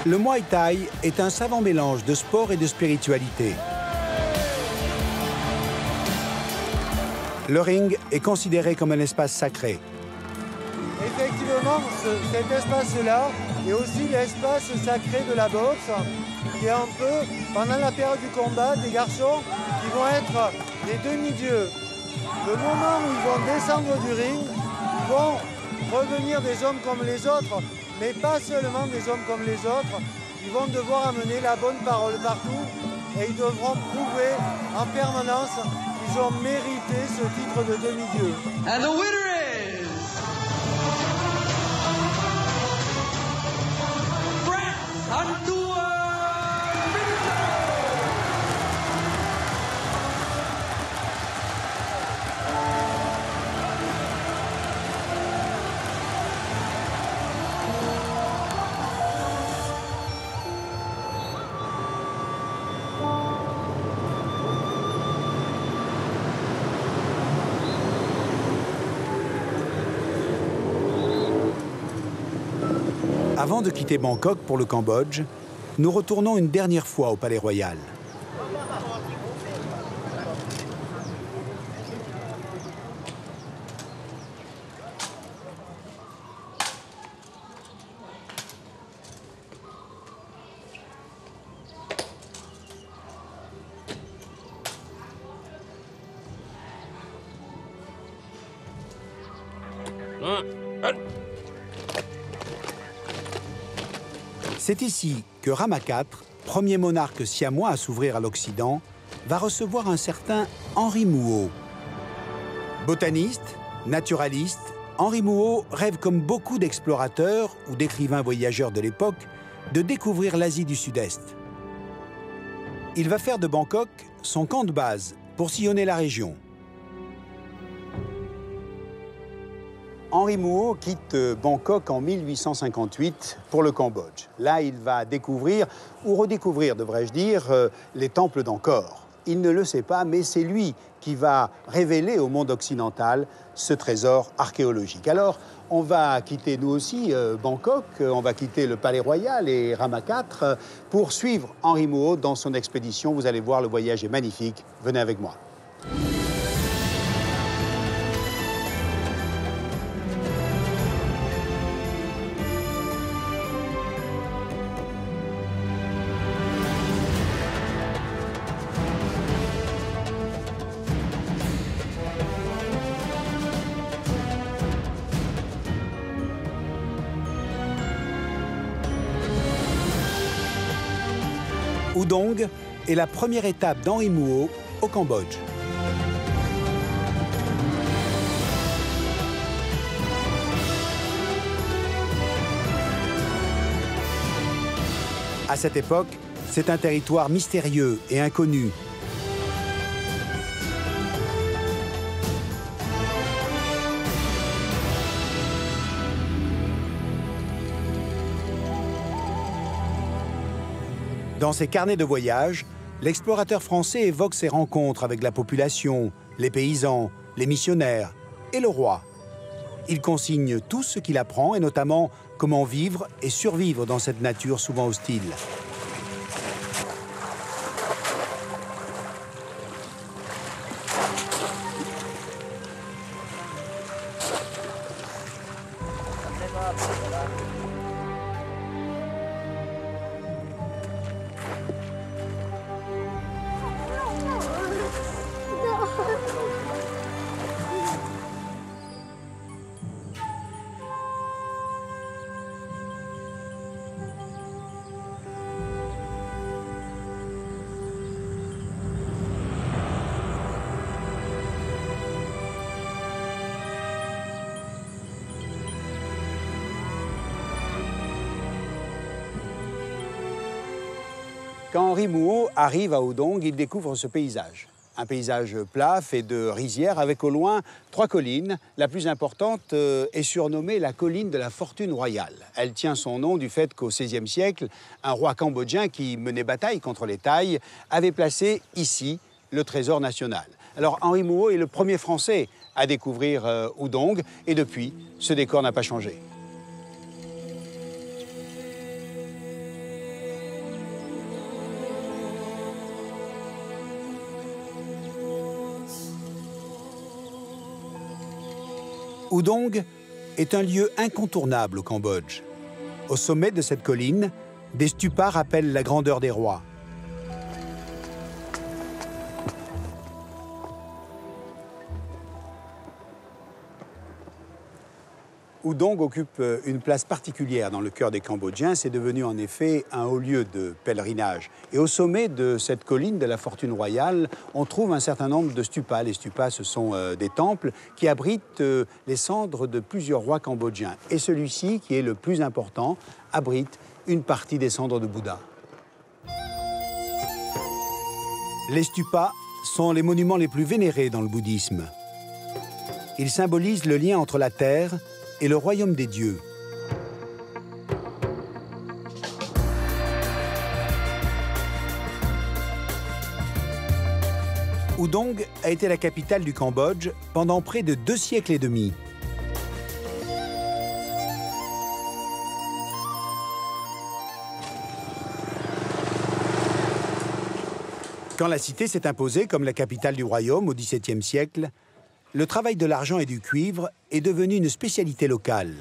Le Muay Thai est un savant mélange de sport et de spiritualité. Le ring est considéré comme un espace sacré. Effectivement, cet espace-là est aussi l'espace sacré de la boxe, qui est un peu, pendant la période du combat, des garçons qui vont être des demi-dieux. Le moment où ils vont descendre du ring, ils vont revenir des hommes comme les autres, mais pas seulement des hommes comme les autres. Ils vont devoir amener la bonne parole partout et ils devront prouver en permanence qu'ils ont mérité ce titre de demi-dieu. And the winner is Brett Antua. Avant de quitter Bangkok pour le Cambodge, nous retournons une dernière fois au Palais Royal. C'est ici que Rama IV, premier monarque siamois à s'ouvrir à l'Occident, va recevoir un certain Henri Mouhot. Botaniste, naturaliste, Henri Mouhot rêve comme beaucoup d'explorateurs ou d'écrivains voyageurs de l'époque de découvrir l'Asie du Sud-Est. Il va faire de Bangkok son camp de base pour sillonner la région. Henri Mouhot quitte Bangkok en 1858 pour le Cambodge. Là, il va découvrir, ou redécouvrir, devrais-je dire, les temples d'Angkor. Il ne le sait pas, mais c'est lui qui va révéler au monde occidental ce trésor archéologique. Alors, on va quitter nous aussi Bangkok, on va quitter le Palais Royal et Rama IV pour suivre Henri Mouhot dans son expédition. Vous allez voir, le voyage est magnifique. Venez avec moi. Udong est la première étape d'Henri Mouhot au Cambodge. À cette époque, c'est un territoire mystérieux et inconnu. Dans ses carnets de voyage, l'explorateur français évoque ses rencontres avec la population, les paysans, les missionnaires et le roi. Il consigne tout ce qu'il apprend et notamment comment vivre et survivre dans cette nature souvent hostile. Quand Henri Mouhot arrive à Udong, il découvre ce paysage. Un paysage plat fait de rizières avec au loin 3 collines. La plus importante est surnommée la colline de la fortune royale. Elle tient son nom du fait qu'au XVIe siècle, un roi cambodgien qui menait bataille contre les Thaïs avait placé ici le trésor national. Alors Henri Mouhot est le premier Français à découvrir Udong et depuis, ce décor n'a pas changé. Udong est un lieu incontournable au Cambodge. Au sommet de cette colline, des stupas rappellent la grandeur des rois. Udong occupe une place particulière dans le cœur des Cambodgiens. C'est devenu en effet un haut lieu de pèlerinage. Et au sommet de cette colline de la fortune royale, on trouve un certain nombre de stupas. Les stupas, ce sont des temples qui abritent les cendres de plusieurs rois cambodgiens. Et celui-ci, qui est le plus important, abrite une partie des cendres de Bouddha. Les stupas sont les monuments les plus vénérés dans le bouddhisme. Ils symbolisent le lien entre la terre et le royaume des dieux. Udong a été la capitale du Cambodge pendant près de 2 siècles et demi. Quand la cité s'est imposée comme la capitale du royaume au XVIIe siècle, le travail de l'argent et du cuivre est devenu une spécialité locale.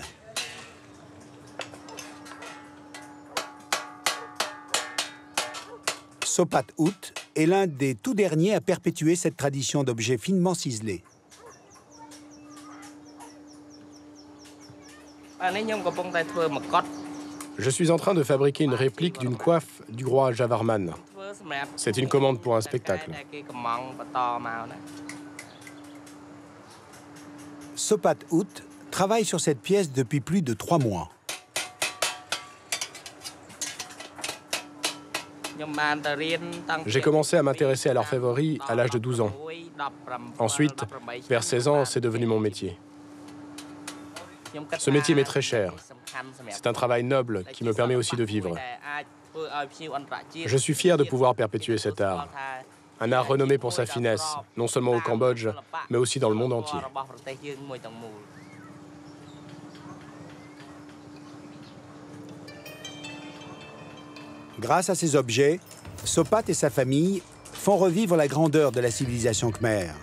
Sopat Ut est l'un des tout derniers à perpétuer cette tradition d'objets finement ciselés. Je suis en train de fabriquer une réplique d'une coiffe du roi Javarman. C'est une commande pour un spectacle. Sopat Ut travaille sur cette pièce depuis plus de 3 mois. J'ai commencé à m'intéresser à l'orfèvrerie à l'âge de 12 ans. Ensuite, vers 16 ans, c'est devenu mon métier. Ce métier m'est très cher. C'est un travail noble qui me permet aussi de vivre. Je suis fier de pouvoir perpétuer cet art. Un art renommé pour sa finesse, non seulement au Cambodge, mais aussi dans le monde entier. Grâce à ces objets, Sopat et sa famille font revivre la grandeur de la civilisation khmère.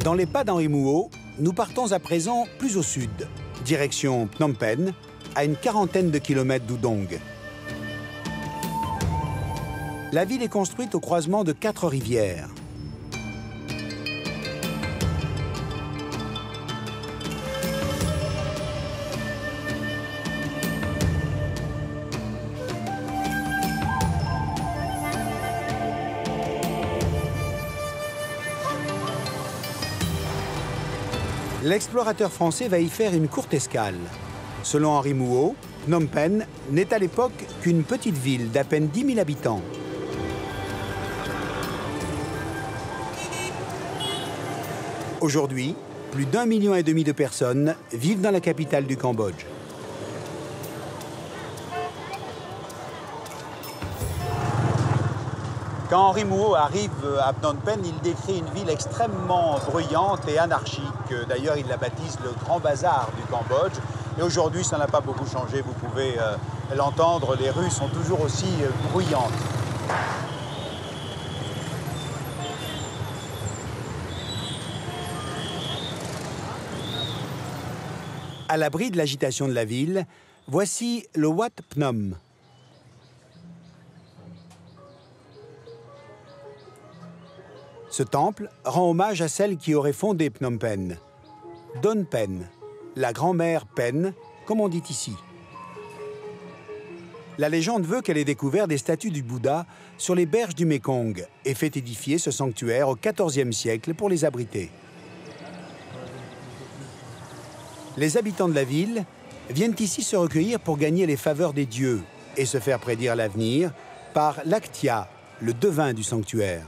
Dans les pas d'Henri Mouhot, nous partons à présent plus au sud, direction Phnom Penh, à une quarantaine de kilomètres d'Udong. La ville est construite au croisement de 4 rivières. L'explorateur français va y faire une courte escale. Selon Henri Mouhot, Phnom Penh n'est à l'époque qu'une petite ville d'à peine 10 000 habitants. Aujourd'hui, plus d'1,5 million de personnes vivent dans la capitale du Cambodge. Quand Henri Mouhot arrive à Phnom Penh, il décrit une ville extrêmement bruyante et anarchique. D'ailleurs, il la baptise le Grand Bazar du Cambodge. Et aujourd'hui, ça n'a pas beaucoup changé. Vous pouvez l'entendre, les rues sont toujours aussi bruyantes. À l'abri de l'agitation de la ville, voici le Wat Phnom. Ce temple rend hommage à celle qui aurait fondé Phnom Penh, Don Pen, la grand-mère Pen, comme on dit ici. La légende veut qu'elle ait découvert des statues du Bouddha sur les berges du Mékong et fait édifier ce sanctuaire au XIVe siècle pour les abriter. Les habitants de la ville viennent ici se recueillir pour gagner les faveurs des dieux et se faire prédire l'avenir par l'Aktia, le devin du sanctuaire.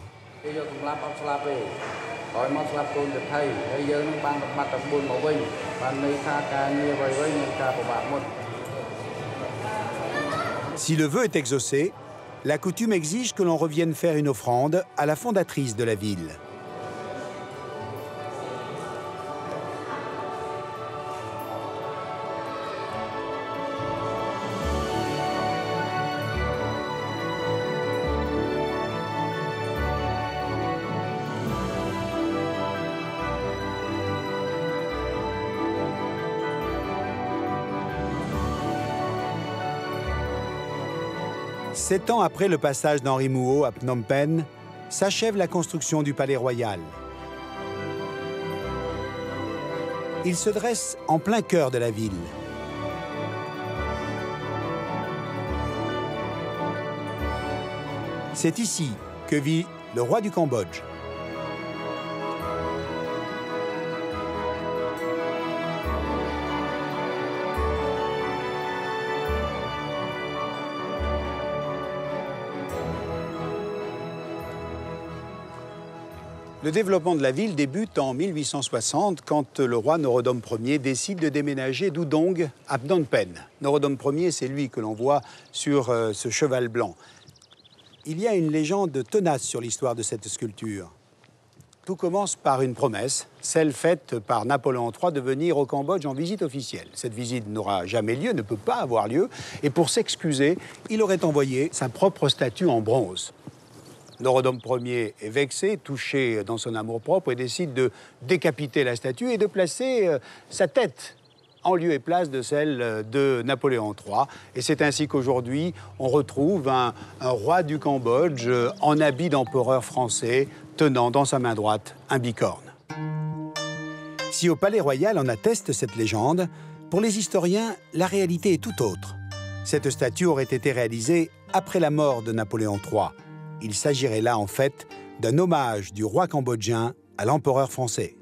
Si le vœu est exaucé, la coutume exige que l'on revienne faire une offrande à la fondatrice de la ville. Sept ans après le passage d'Henri Mouhot à Phnom Penh, s'achève la construction du Palais Royal. Il se dresse en plein cœur de la ville. C'est ici que vit le roi du Cambodge. Le développement de la ville débute en 1860 quand le roi Norodom Ier décide de déménager d'Udong à Phnom Penh. Norodom Ier, c'est lui que l'on voit sur ce cheval blanc. Il y a une légende tenace sur l'histoire de cette sculpture. Tout commence par une promesse, celle faite par Napoléon III de venir au Cambodge en visite officielle. Cette visite n'aura jamais lieu, ne peut pas avoir lieu, et pour s'excuser, il aurait envoyé sa propre statue en bronze. Norodom Ier est vexé, touché dans son amour-propre et décide de décapiter la statue et de placer sa tête en lieu et place de celle de Napoléon III. Et c'est ainsi qu'aujourd'hui, on retrouve un roi du Cambodge en habit d'empereur français, tenant dans sa main droite un bicorne. Si au Palais Royal on atteste cette légende, pour les historiens, la réalité est tout autre. Cette statue aurait été réalisée après la mort de Napoléon III. Il s'agirait là, en fait, d'un hommage du roi cambodgien à l'empereur français.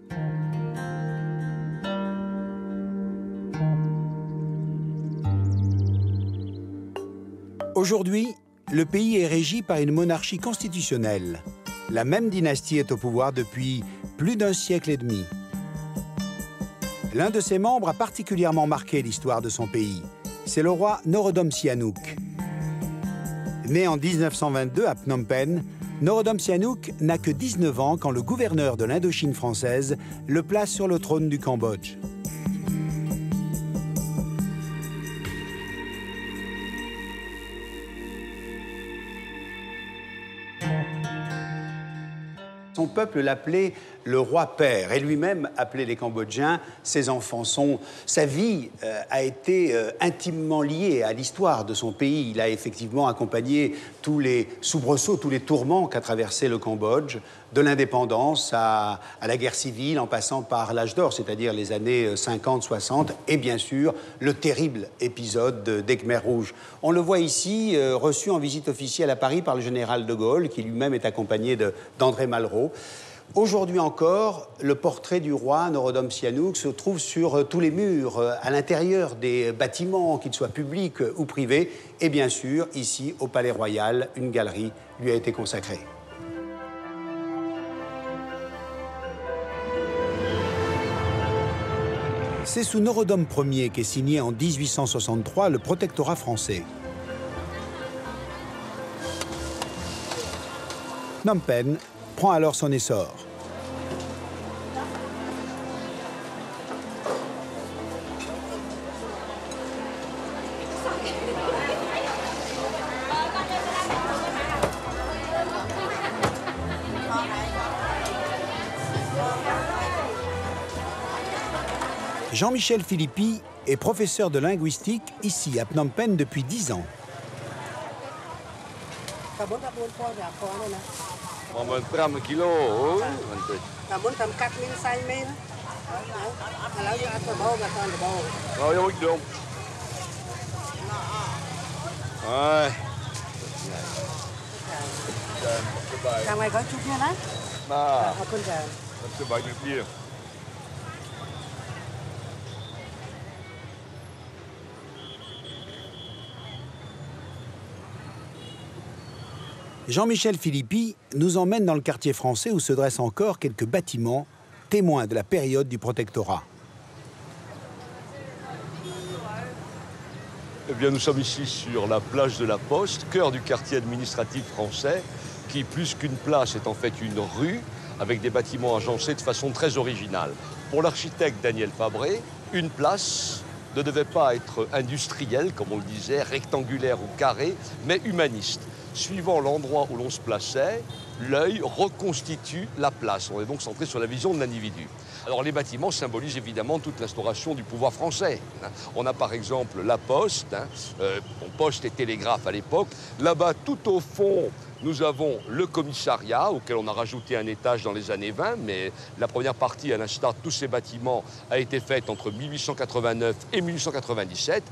Aujourd'hui, le pays est régi par une monarchie constitutionnelle. La même dynastie est au pouvoir depuis plus d'un siècle et demi. L'un de ses membres a particulièrement marqué l'histoire de son pays. C'est le roi Norodom Sihanouk. Né en 1922 à Phnom Penh, Norodom Sihanouk n'a que 19 ans quand le gouverneur de l'Indochine française le place sur le trône du Cambodge. Son peuple l'appelait le roi père et lui-même appelait les Cambodgiens ses enfants. Sa vie a été intimement liée à l'histoire de son pays. Il a effectivement accompagné tous les soubresauts, tous les tourments qu'a traversé le Cambodge, de l'indépendance à la guerre civile, en passant par l'âge d'or, c'est-à-dire les années 50-60, et bien sûr le terrible épisode des Khmers rouges. On le voit ici, reçu en visite officielle à Paris par le général de Gaulle, qui lui-même est accompagné d'André Malraux. Aujourd'hui encore, le portrait du roi Norodom Sihanouk se trouve sur tous les murs, à l'intérieur des bâtiments, qu'ils soient publics ou privés. Et bien sûr, ici, au Palais Royal, une galerie lui a été consacrée. C'est sous Norodom Ier qu'est signé en 1863 le protectorat français. Phnom Penh prend alors son essor. Jean-Michel Philippi est professeur de linguistique ici à Phnom Penh depuis 10 ans. Ouais. Càng ngày có chút nha đấy. À, Con gà. c'est pas du pire. Jean-Michel Philippi nous emmène dans le quartier français où se dressent encore quelques bâtiments témoins de la période du protectorat. Eh bien, nous sommes ici sur la plage de la Poste, cœur du quartier administratif français, qui, plus qu'une place, est en fait une rue avec des bâtiments agencés de façon très originale. Pour l'architecte Daniel Fabré, une place ne devait pas être industrielle, comme on le disait, rectangulaire ou carré, mais humaniste. Suivant l'endroit où l'on se plaçait, l'œil reconstitue la place. On est donc centré sur la vision de l'individu. Alors les bâtiments symbolisent évidemment toute l'instauration du pouvoir français. On a par exemple la Poste, Poste et Télégraphe à l'époque. Là-bas, tout au fond, nous avons le commissariat, auquel on a rajouté un étage dans les années 20, mais la première partie, à l'instar de tous ces bâtiments, a été faite entre 1889 et 1897.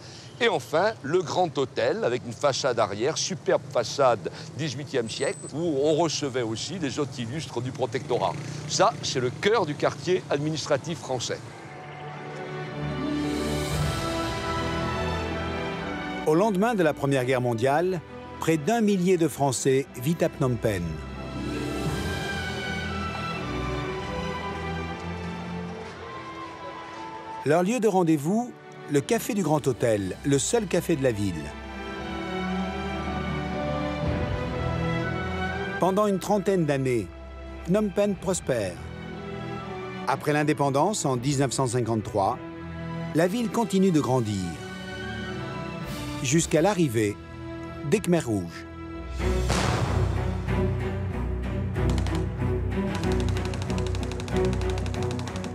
Et enfin, le Grand Hôtel, avec une façade arrière, superbe façade 18e siècle, où on recevait aussi des hôtes illustres du protectorat. Ça, c'est le cœur du quartier administratif français. Au lendemain de la Première Guerre mondiale, près d'1 millier de Français vivent à Phnom Penh. Leur lieu de rendez-vous, le café du Grand Hôtel, le seul café de la ville. Pendant une trentaine d'années, Phnom Penh prospère. Après l'indépendance, en 1953, la ville continue de grandir, jusqu'à l'arrivée des Khmers rouges.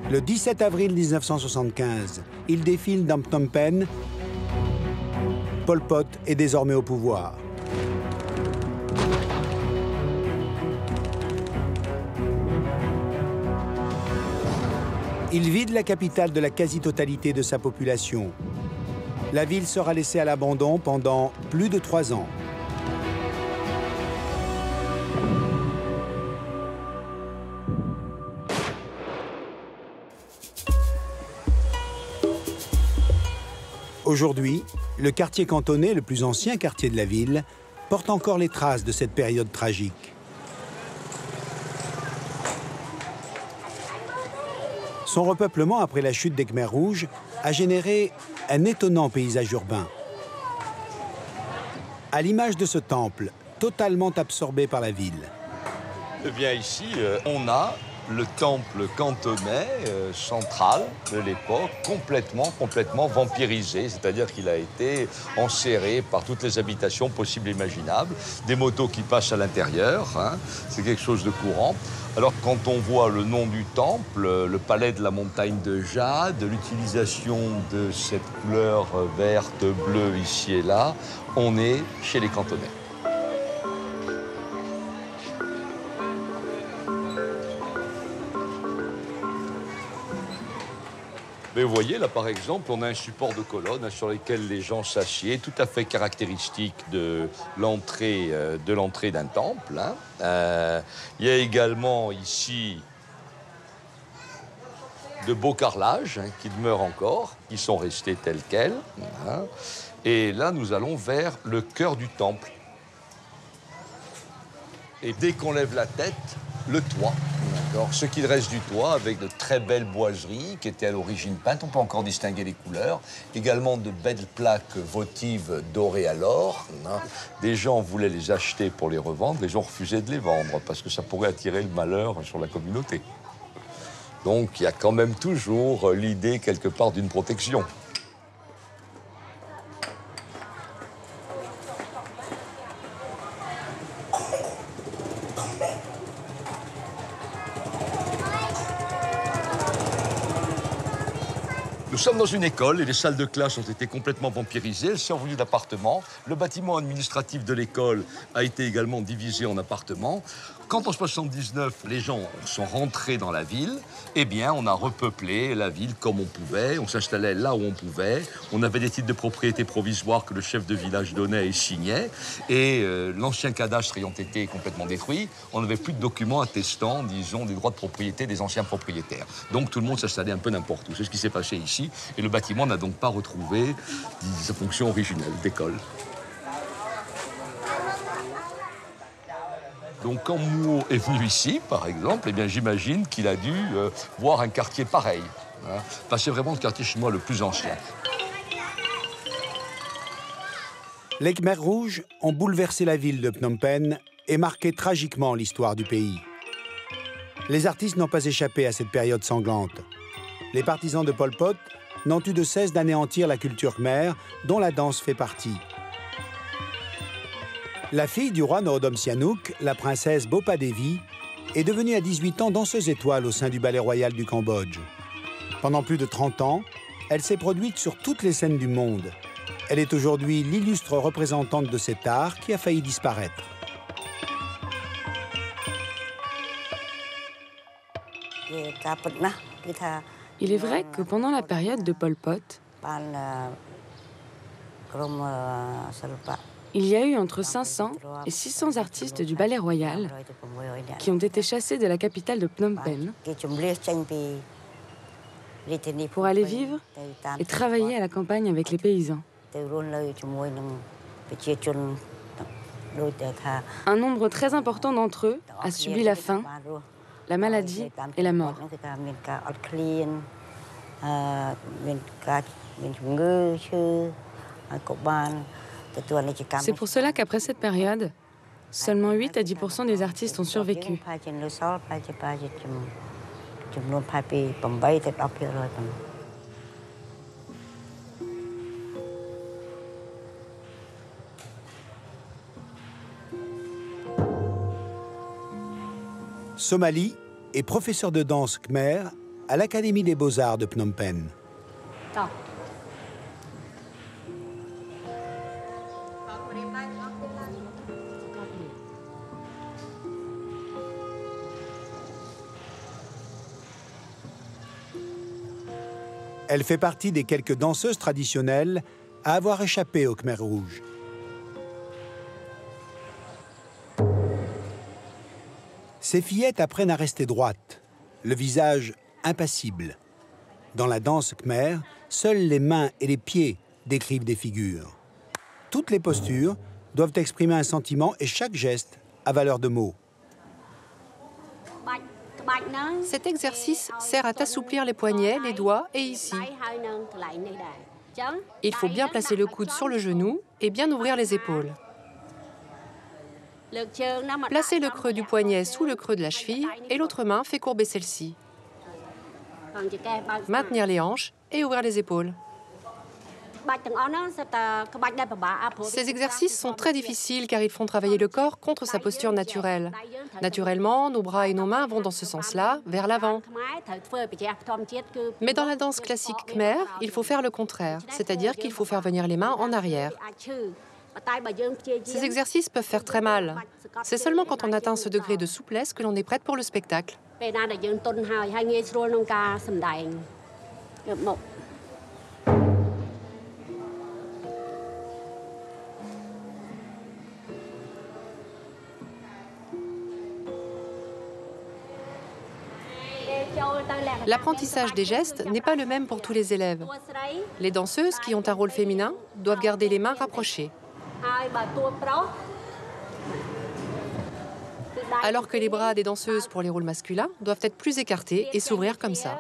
Le 17 avril 1975, ils défilent dans Phnom Penh. Pol Pot est désormais au pouvoir. Il vide la capitale de la quasi-totalité de sa population. La ville sera laissée à l'abandon pendant plus de 3 ans. Aujourd'hui, le quartier cantonais, le plus ancien quartier de la ville, porte encore les traces de cette période tragique. Son repeuplement après la chute des Khmers rouges a généré un étonnant paysage urbain. À l'image de ce temple, totalement absorbé par la ville. Eh bien ici, on a le temple cantonais central de l'époque, complètement vampirisé, c'est-à-dire qu'il a été enserré par toutes les habitations possibles et imaginables, des motos qui passent à l'intérieur, hein, c'est quelque chose de courant. Alors quand on voit le nom du temple, le palais de la montagne de jade, l'utilisation de cette couleur verte, bleue ici et là, on est chez les cantonais. Mais vous voyez, là, par exemple, on a un support de colonne sur lequel les gens s'assiedent, tout à fait caractéristique de l'entrée d'un temple. Hein. Il y a également ici de beaux carrelages hein, qui demeurent encore, qui sont restés tels quels. Hein. Et là, nous allons vers le cœur du temple. Et dès qu'on lève la tête, le toit. Ce qu'il reste du toit, avec de très belles boiseries qui étaient à l'origine peintes, on peut encore distinguer les couleurs. Également de belles plaques votives dorées à l'or. Des gens voulaient les acheter pour les revendre, les gens refusaient de les vendre parce que ça pourrait attirer le malheur sur la communauté. Donc il y a quand même toujours l'idée quelque part d'une protection. Nous sommes dans une école et les salles de classe ont été complètement vampirisées. Elles sont revenues d'appartements. Le bâtiment administratif de l'école a été également divisé en appartements. Quand en 79, les gens sont rentrés dans la ville, eh bien, on a repeuplé la ville comme on pouvait. On s'installait là où on pouvait. On avait des titres de propriété provisoires que le chef de village donnait et signait. Et l'ancien cadastre ayant été complètement détruit, on n'avait plus de documents attestant, disons, des droits de propriété des anciens propriétaires. Donc tout le monde s'installait un peu n'importe où. C'est ce qui s'est passé ici. Et le bâtiment n'a donc pas retrouvé sa fonction originelle d'école. Donc quand Mouo est venu ici, par exemple, eh bien j'imagine qu'il a dû voir un quartier pareil. Hein. Enfin, c'est vraiment le quartier chinois le plus ancien. Les Khmers rouges ont bouleversé la ville de Phnom Penh et marqué tragiquement l'histoire du pays. Les artistes n'ont pas échappé à cette période sanglante. Les partisans de Pol Pot n'ont eu de cesse d'anéantir la culture khmer, dont la danse fait partie. La fille du roi Norodom Sihanouk, la princesse Bopa Devi, est devenue à 18 ans danseuse étoile au sein du Ballet Royal du Cambodge. Pendant plus de 30 ans, elle s'est produite sur toutes les scènes du monde. Elle est aujourd'hui l'illustre représentante de cet art qui a failli disparaître. Il est vrai que pendant la période de Pol Pot, il y a eu entre 500 et 600 artistes du Ballet Royal qui ont été chassés de la capitale de Phnom Penh pour aller vivre et travailler à la campagne avec les paysans. Un nombre très important d'entre eux a subi la faim, la maladie et la mort. C'est pour cela qu'après cette période, seulement 8 à 10% des artistes ont survécu. Somali est professeur de danse khmer à l'Académie des Beaux-Arts de Phnom Penh. Elle fait partie des quelques danseuses traditionnelles à avoir échappé aux Khmers rouges. Ces fillettes apprennent à rester droites, le visage impassible. Dans la danse khmer, seules les mains et les pieds décrivent des figures. Toutes les postures doivent exprimer un sentiment et chaque geste a valeur de mots. Cet exercice sert à t'assouplir les poignets, les doigts et ici. Il faut bien placer le coude sur le genou et bien ouvrir les épaules. Placez le creux du poignet sous le creux de la cheville et l'autre main fait courber celle-ci. Maintenir les hanches et ouvrir les épaules. Ces exercices sont très difficiles car ils font travailler le corps contre sa posture naturelle. Naturellement, nos bras et nos mains vont dans ce sens-là, vers l'avant. Mais dans la danse classique khmer, il faut faire le contraire, c'est-à-dire qu'il faut faire venir les mains en arrière. Ces exercices peuvent faire très mal. C'est seulement quand on atteint ce degré de souplesse que l'on est prête pour le spectacle. L'apprentissage des gestes n'est pas le même pour tous les élèves. Les danseuses qui ont un rôle féminin doivent garder les mains rapprochées. Alors que les bras des danseuses pour les rôles masculins doivent être plus écartés et s'ouvrir comme ça.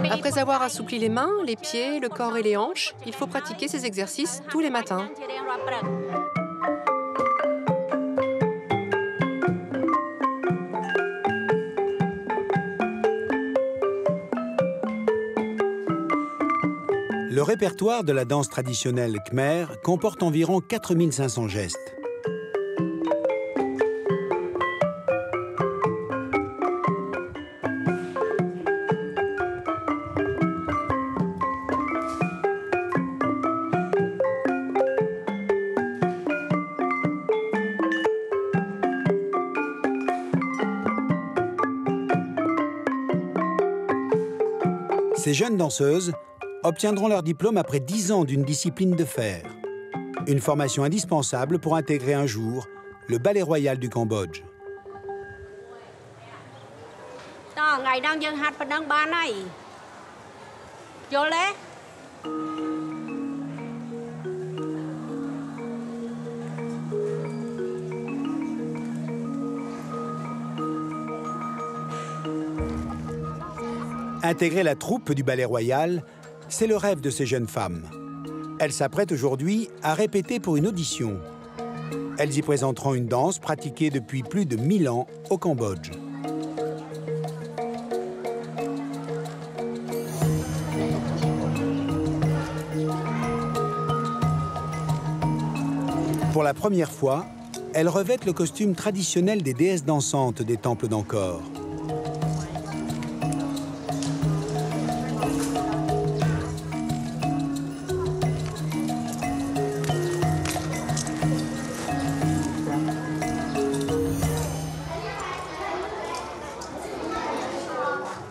Après avoir assoupli les mains, les pieds, le corps et les hanches, il faut pratiquer ces exercices tous les matins. Le répertoire de la danse traditionnelle khmer comporte environ 4500 gestes. Ces jeunes danseuses obtiendront leur diplôme après 10 ans d'une discipline de fer. Une formation indispensable pour intégrer un jour le ballet royal du Cambodge. Intégrer la troupe du ballet royal, c'est le rêve de ces jeunes femmes. Elles s'apprêtent aujourd'hui à répéter pour une audition. Elles y présenteront une danse pratiquée depuis plus de 1000 ans au Cambodge. Pour la première fois, elles revêtent le costume traditionnel des déesses dansantes des temples d'Angkor.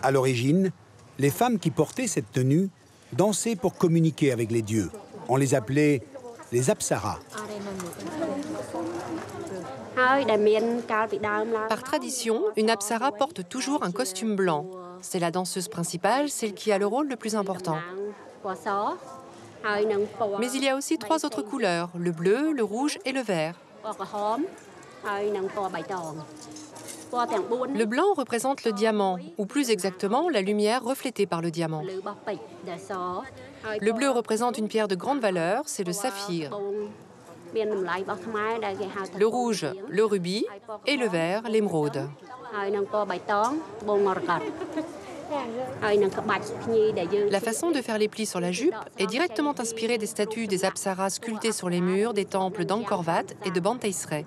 À l'origine, les femmes qui portaient cette tenue dansaient pour communiquer avec les dieux. On les appelait les apsaras. Par tradition, une apsara porte toujours un costume blanc. C'est la danseuse principale, celle qui a le rôle le plus important. Mais il y a aussi 3 autres couleurs, le bleu, le rouge et le vert. Le blanc représente le diamant, ou plus exactement, la lumière reflétée par le diamant. Le bleu représente une pierre de grande valeur, c'est le saphir. Le rouge, le rubis, et le vert, l'émeraude. La façon de faire les plis sur la jupe est directement inspirée des statues des apsaras sculptées sur les murs des temples d'Angkor Wat et de Banteay Sray.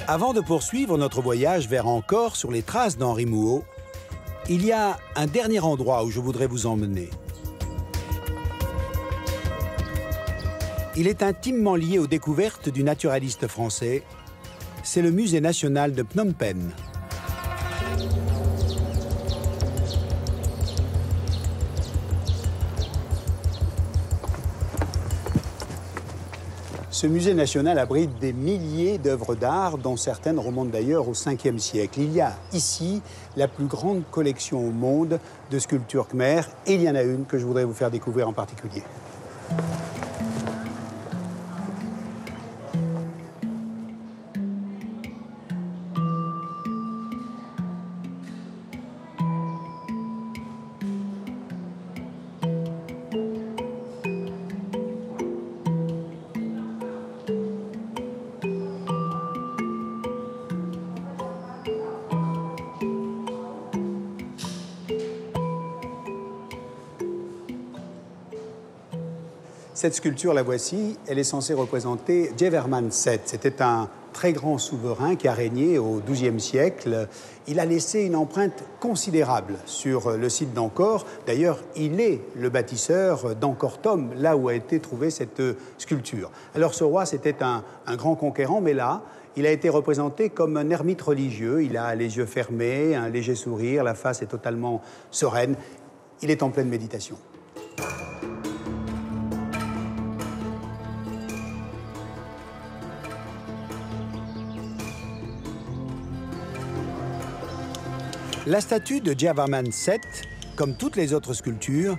Avant de poursuivre notre voyage vers Angkor sur les traces d'Henri Mouot, il y a un dernier endroit où je voudrais vous emmener. Il est intimement lié aux découvertes du naturaliste français. C'est le musée national de Phnom Penh. Ce musée national abrite des milliers d'œuvres d'art, dont certaines remontent d'ailleurs au 5e siècle. Il y a ici la plus grande collection au monde de sculptures khmer, et il y en a une que je voudrais vous faire découvrir en particulier. Cette sculpture, la voici, elle est censée représenter Jeverman VII. C'était un très grand souverain qui a régné au XIIe siècle. Il a laissé une empreinte considérable sur le site d'Angkor. D'ailleurs, il est le bâtisseur d'Angkor Thom, là où a été trouvée cette sculpture. Alors ce roi, c'était un grand conquérant, mais là, il a été représenté comme un ermite religieux. Il a les yeux fermés, un léger sourire, la face est totalement sereine. Il est en pleine méditation. La statue de Jayavarman VII, comme toutes les autres sculptures,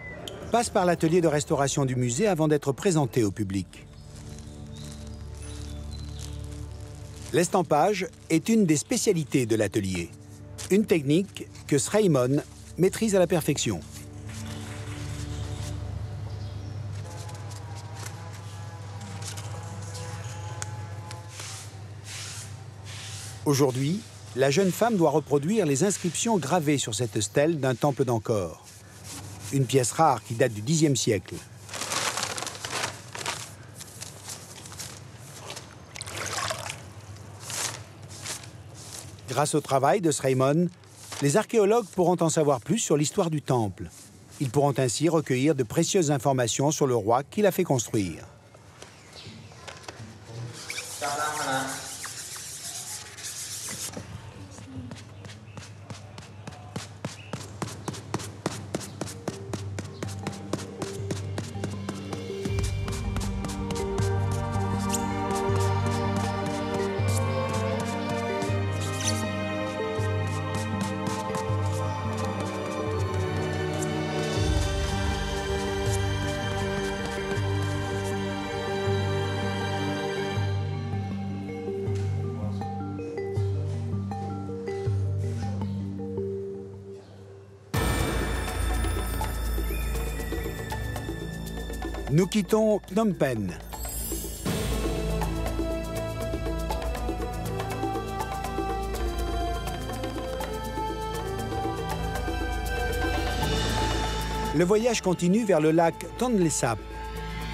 passe par l'atelier de restauration du musée avant d'être présentée au public. L'estampage est une des spécialités de l'atelier, une technique que Sreimon maîtrise à la perfection. Aujourd'hui, la jeune femme doit reproduire les inscriptions gravées sur cette stèle d'un temple d'Angkor. Une pièce rare qui date du Xe siècle. Grâce au travail de Sreimon, les archéologues pourront en savoir plus sur l'histoire du temple. Ils pourront ainsi recueillir de précieuses informations sur le roi qui l'a fait construire. Nous quittons Phnom Penh. Le voyage continue vers le lac Tonle Sap.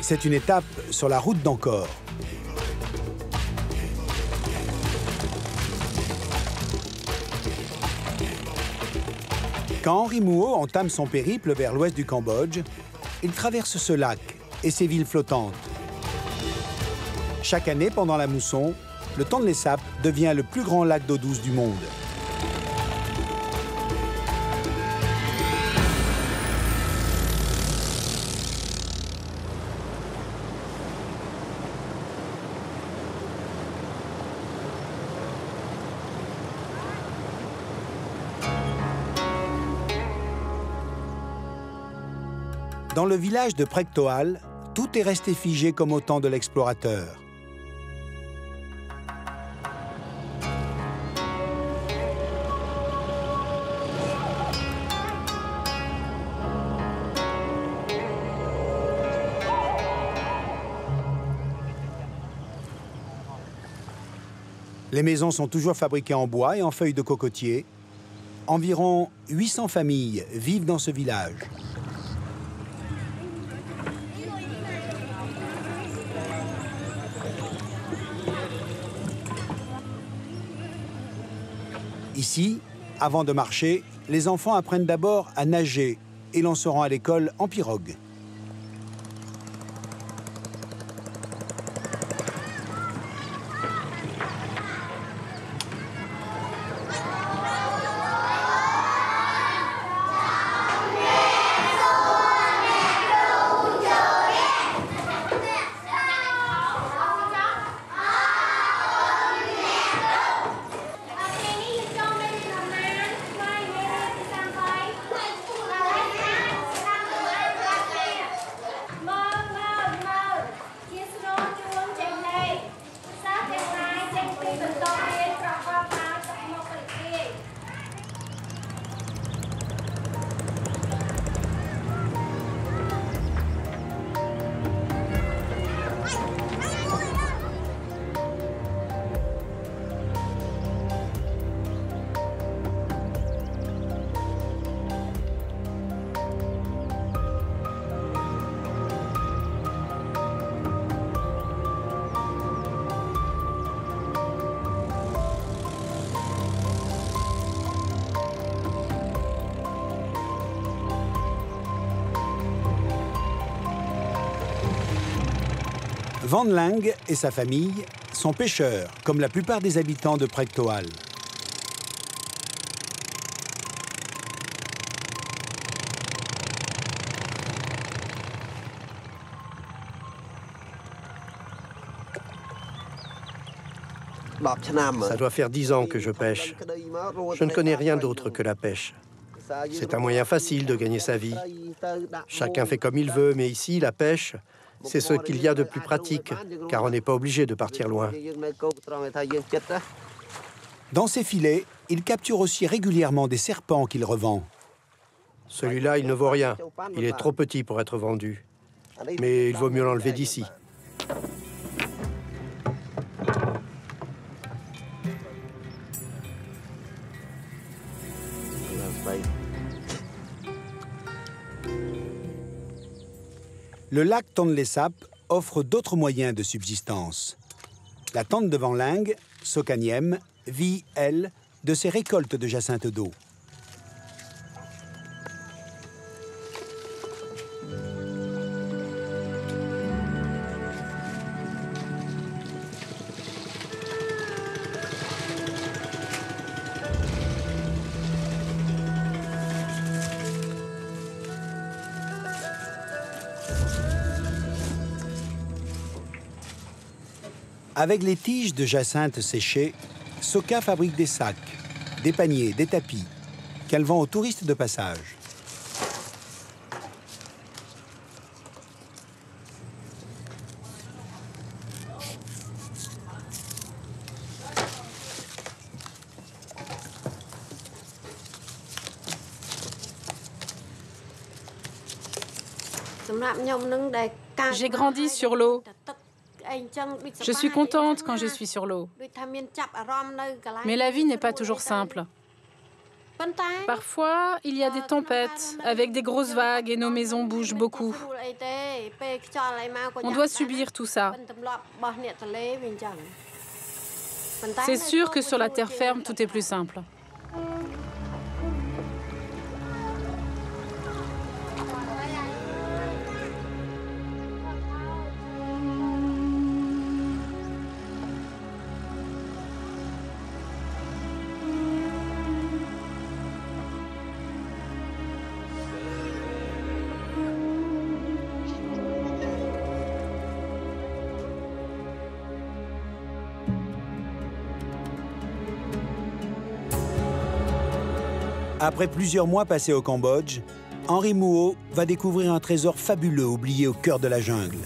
C'est une étape sur la route d'Angkor. Quand Henri Mouo entame son périple vers l'ouest du Cambodge, il traverse ce lac et ses villes flottantes. Chaque année, pendant la mousson, le Tonle Sap devient le plus grand lac d'eau douce du monde. Dans le village de Prektoal, tout est resté figé comme au temps de l'explorateur. Les maisons sont toujours fabriquées en bois et en feuilles de cocotier. Environ 800 familles vivent dans ce village. Ici, avant de marcher, les enfants apprennent d'abord à nager et l'on se rend à l'école en pirogue. Van Lang et sa famille sont pêcheurs, comme la plupart des habitants de Prektoal. Ça doit faire 10 ans que je pêche. Je ne connais rien d'autre que la pêche. C'est un moyen facile de gagner sa vie. Chacun fait comme il veut, mais ici, la pêche, c'est ce qu'il y a de plus pratique, car on n'est pas obligé de partir loin. Dans ses filets, il capture aussi régulièrement des serpents qu'il revend. Celui-là, il ne vaut rien. Il est trop petit pour être vendu. Mais il vaut mieux l'enlever d'ici. Le lac Tonle Sap offre d'autres moyens de subsistance. La tante de Van Lang, Sokaniem, vit, elle, de ses récoltes de jacinthe d'eau. Avec les tiges de jacinthe séchées, Soka fabrique des sacs, des paniers, des tapis, qu'elle vend aux touristes de passage. J'ai grandi sur l'eau. Je suis contente quand je suis sur l'eau. Mais la vie n'est pas toujours simple. Parfois, il y a des tempêtes avec des grosses vagues et nos maisons bougent beaucoup. On doit subir tout ça. C'est sûr que sur la terre ferme, tout est plus simple. Après plusieurs mois passés au Cambodge, Henri Mouot va découvrir un trésor fabuleux oublié au cœur de la jungle.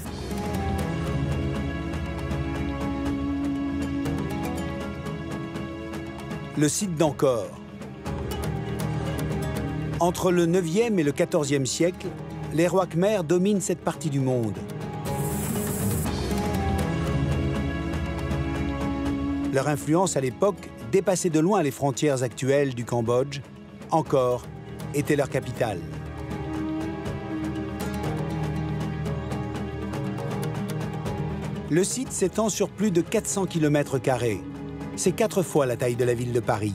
Le site d'Angkor. Entre le 9e et le 14e siècle, les rois khmers dominent cette partie du monde. Leur influence à l'époque dépassait de loin les frontières actuelles du Cambodge. Angkor était leur capitale. Le site s'étend sur plus de 400 km². C'est 4 fois la taille de la ville de Paris.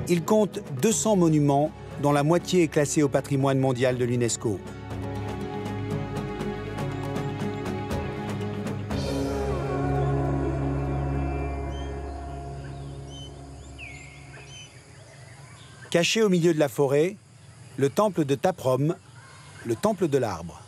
Il compte 200 monuments, dont la moitié est classée au patrimoine mondial de l'UNESCO. Caché au milieu de la forêt, le temple de Taprom, le temple de l'arbre.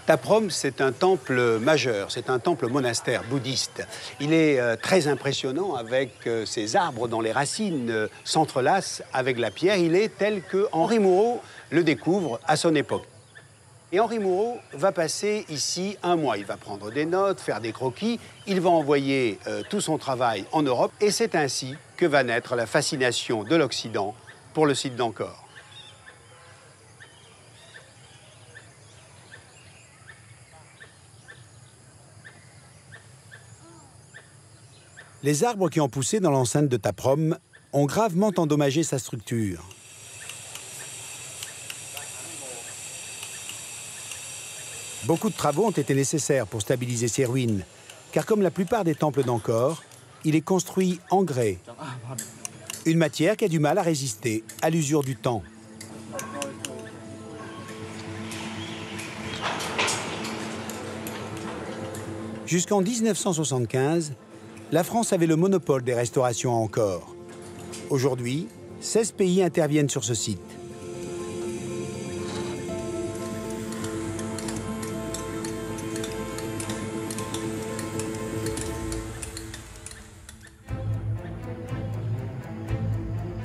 Taprom, c'est un temple majeur, c'est un temple monastère bouddhiste. Il est très impressionnant avec ses arbres dont les racines s'entrelacent avec la pierre. Il est tel que Henri Mouot le découvre à son époque. Et Henri Mouot va passer ici un mois. Il va prendre des notes, faire des croquis. Il va envoyer tout son travail en Europe. Et c'est ainsi que va naître la fascination de l'Occident pour le site d'Angkor. Les arbres qui ont poussé dans l'enceinte de Taprom ont gravement endommagé sa structure. Beaucoup de travaux ont été nécessaires pour stabiliser ces ruines, car comme la plupart des temples d'Angkor, il est construit en grès, une matière qui a du mal à résister à l'usure du temps. Jusqu'en 1975, la France avait le monopole des restaurations à Angkor. Aujourd'hui, 16 pays interviennent sur ce site.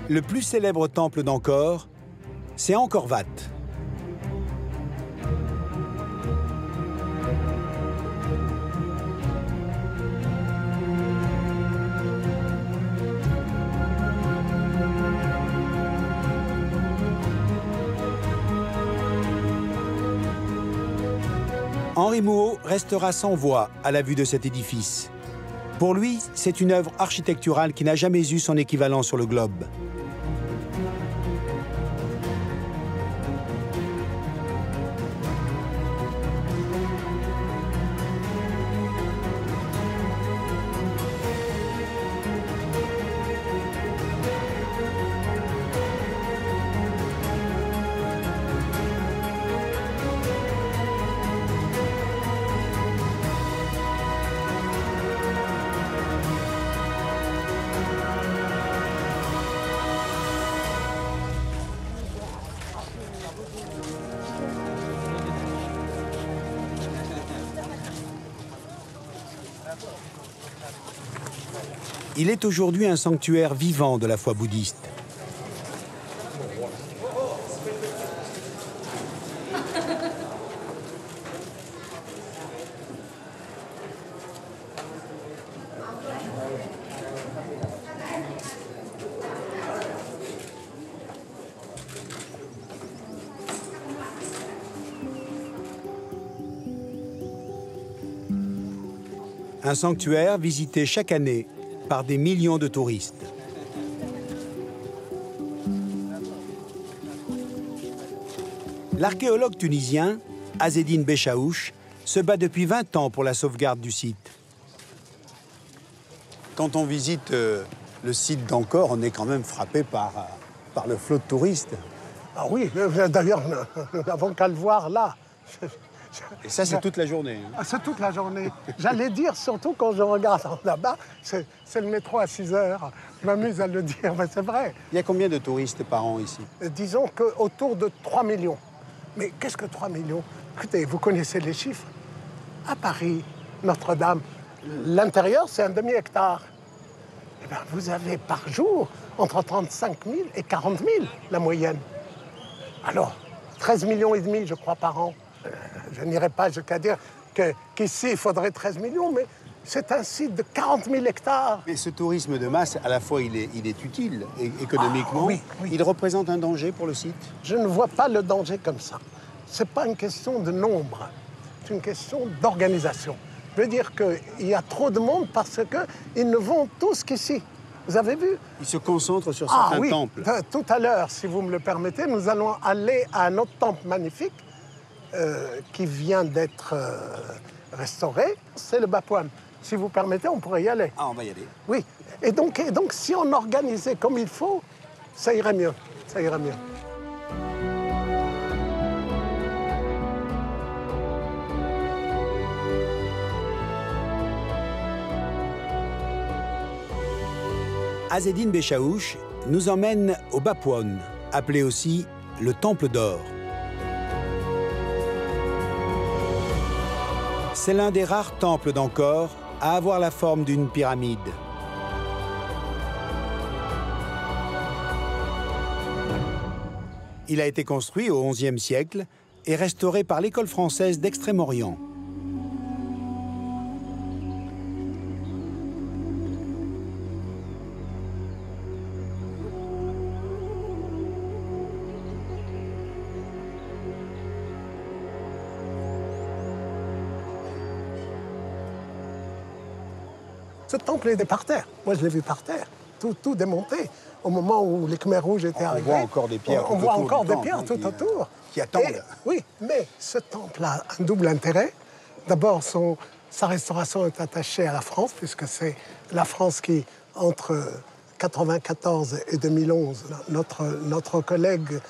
Le plus célèbre temple d'Angkor, c'est Angkor Wat. Henri Mouhot restera sans voix à la vue de cet édifice. Pour lui, c'est une œuvre architecturale qui n'a jamais eu son équivalent sur le globe. Il est aujourd'hui un sanctuaire vivant de la foi bouddhiste. Un sanctuaire visité chaque année par des millions de touristes. L'archéologue tunisien Azedine Bechaouch se bat depuis 20 ans pour la sauvegarde du site. Quand on visite le site d'Angkor, on est quand même frappé par le flot de touristes. Ah oui, d'ailleurs, nous n'avons qu'à le voir là. Et ça, c'est toute la journée. Hein. Ah, c'est toute la journée. J'allais dire, surtout quand je regarde en là-bas, c'est le métro à 6 heures. Je m'amuse à le dire, mais c'est vrai. Il y a combien de touristes par an ici? Disons qu'autour de 3 millions. Mais qu'est-ce que 3 millions? Écoutez, vous connaissez les chiffres. À Paris, Notre-Dame, l'intérieur, c'est un demi-hectare. Eh bien, vous avez par jour entre 35 000 et 40 000, la moyenne. Alors, 13 millions et demi, je crois, par an. Je n'irai pas jusqu'à dire qu'ici, il faudrait 13 millions, mais c'est un site de 40 000 hectares. Mais ce tourisme de masse, à la fois, il est utile économiquement. Oui, oui. Il représente un danger pour le site? Je ne vois pas le danger comme ça. Ce n'est pas une question de nombre, c'est une question d'organisation. Je veux dire qu'il y a trop de monde parce qu'ils ne vont tous qu'ici. Vous avez vu? Ils se concentrent sur certains temples. Tout à l'heure, si vous me le permettez, nous allons aller à un autre temple magnifique qui vient d'être restauré. C'est le Bapouane. Si vous permettez, on pourrait y aller. Ah, on va y aller. Oui. Et donc si on organisait comme il faut, ça irait mieux. Ça irait mieux. Azedine Bechaouch nous emmène au Bapouane, appelé aussi le Temple d'Or. C'est l'un des rares temples d'Angkor à avoir la forme d'une pyramide. Il a été construit au XIe siècle et restauré par l'École française d'Extrême-Orient. Ce temple est par terre. Moi, je l'ai vu par terre, tout démonté. Au moment où les Khmers rouges étaient arrivés. On voit encore des pierres. On voit encore des pierres tout autour. Qui attendent. Oui, mais ce temple a un double intérêt. D'abord, sa restauration est attachée à la France, puisque c'est la France qui, entre 1994 et 2011, notre collègue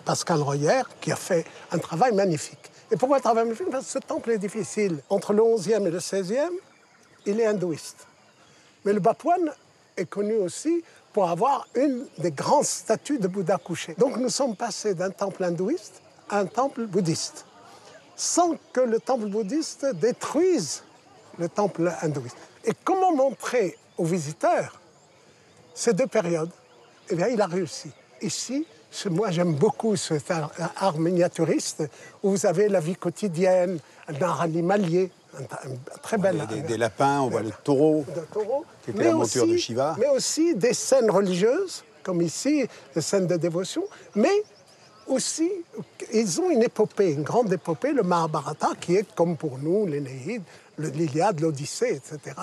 Pascal Royer, qui a fait un travail magnifique. Et pourquoi un travail magnifique? Parce que ce temple est difficile. Entre le 11e et le 16e, il est hindouiste. Mais le Bapouane est connu aussi pour avoir une des grandes statues de Bouddha couché. Donc nous sommes passés d'un temple hindouiste à un temple bouddhiste, sans que le temple bouddhiste détruise le temple hindouiste. Et comment montrer aux visiteurs ces deux périodes? Eh bien, il a réussi. Ici, moi j'aime beaucoup cet art miniaturiste, où vous avez la vie quotidienne, un art animalier, un très bel... Des lapins, on voit le taureau, qui était la monture de Shiva. Mais aussi des scènes religieuses, comme ici, des scènes de dévotion, mais aussi, ils ont une épopée, une grande épopée, le Mahabharata, qui est comme pour nous, l'Énéide, l'Iliade, l'Odyssée, etc.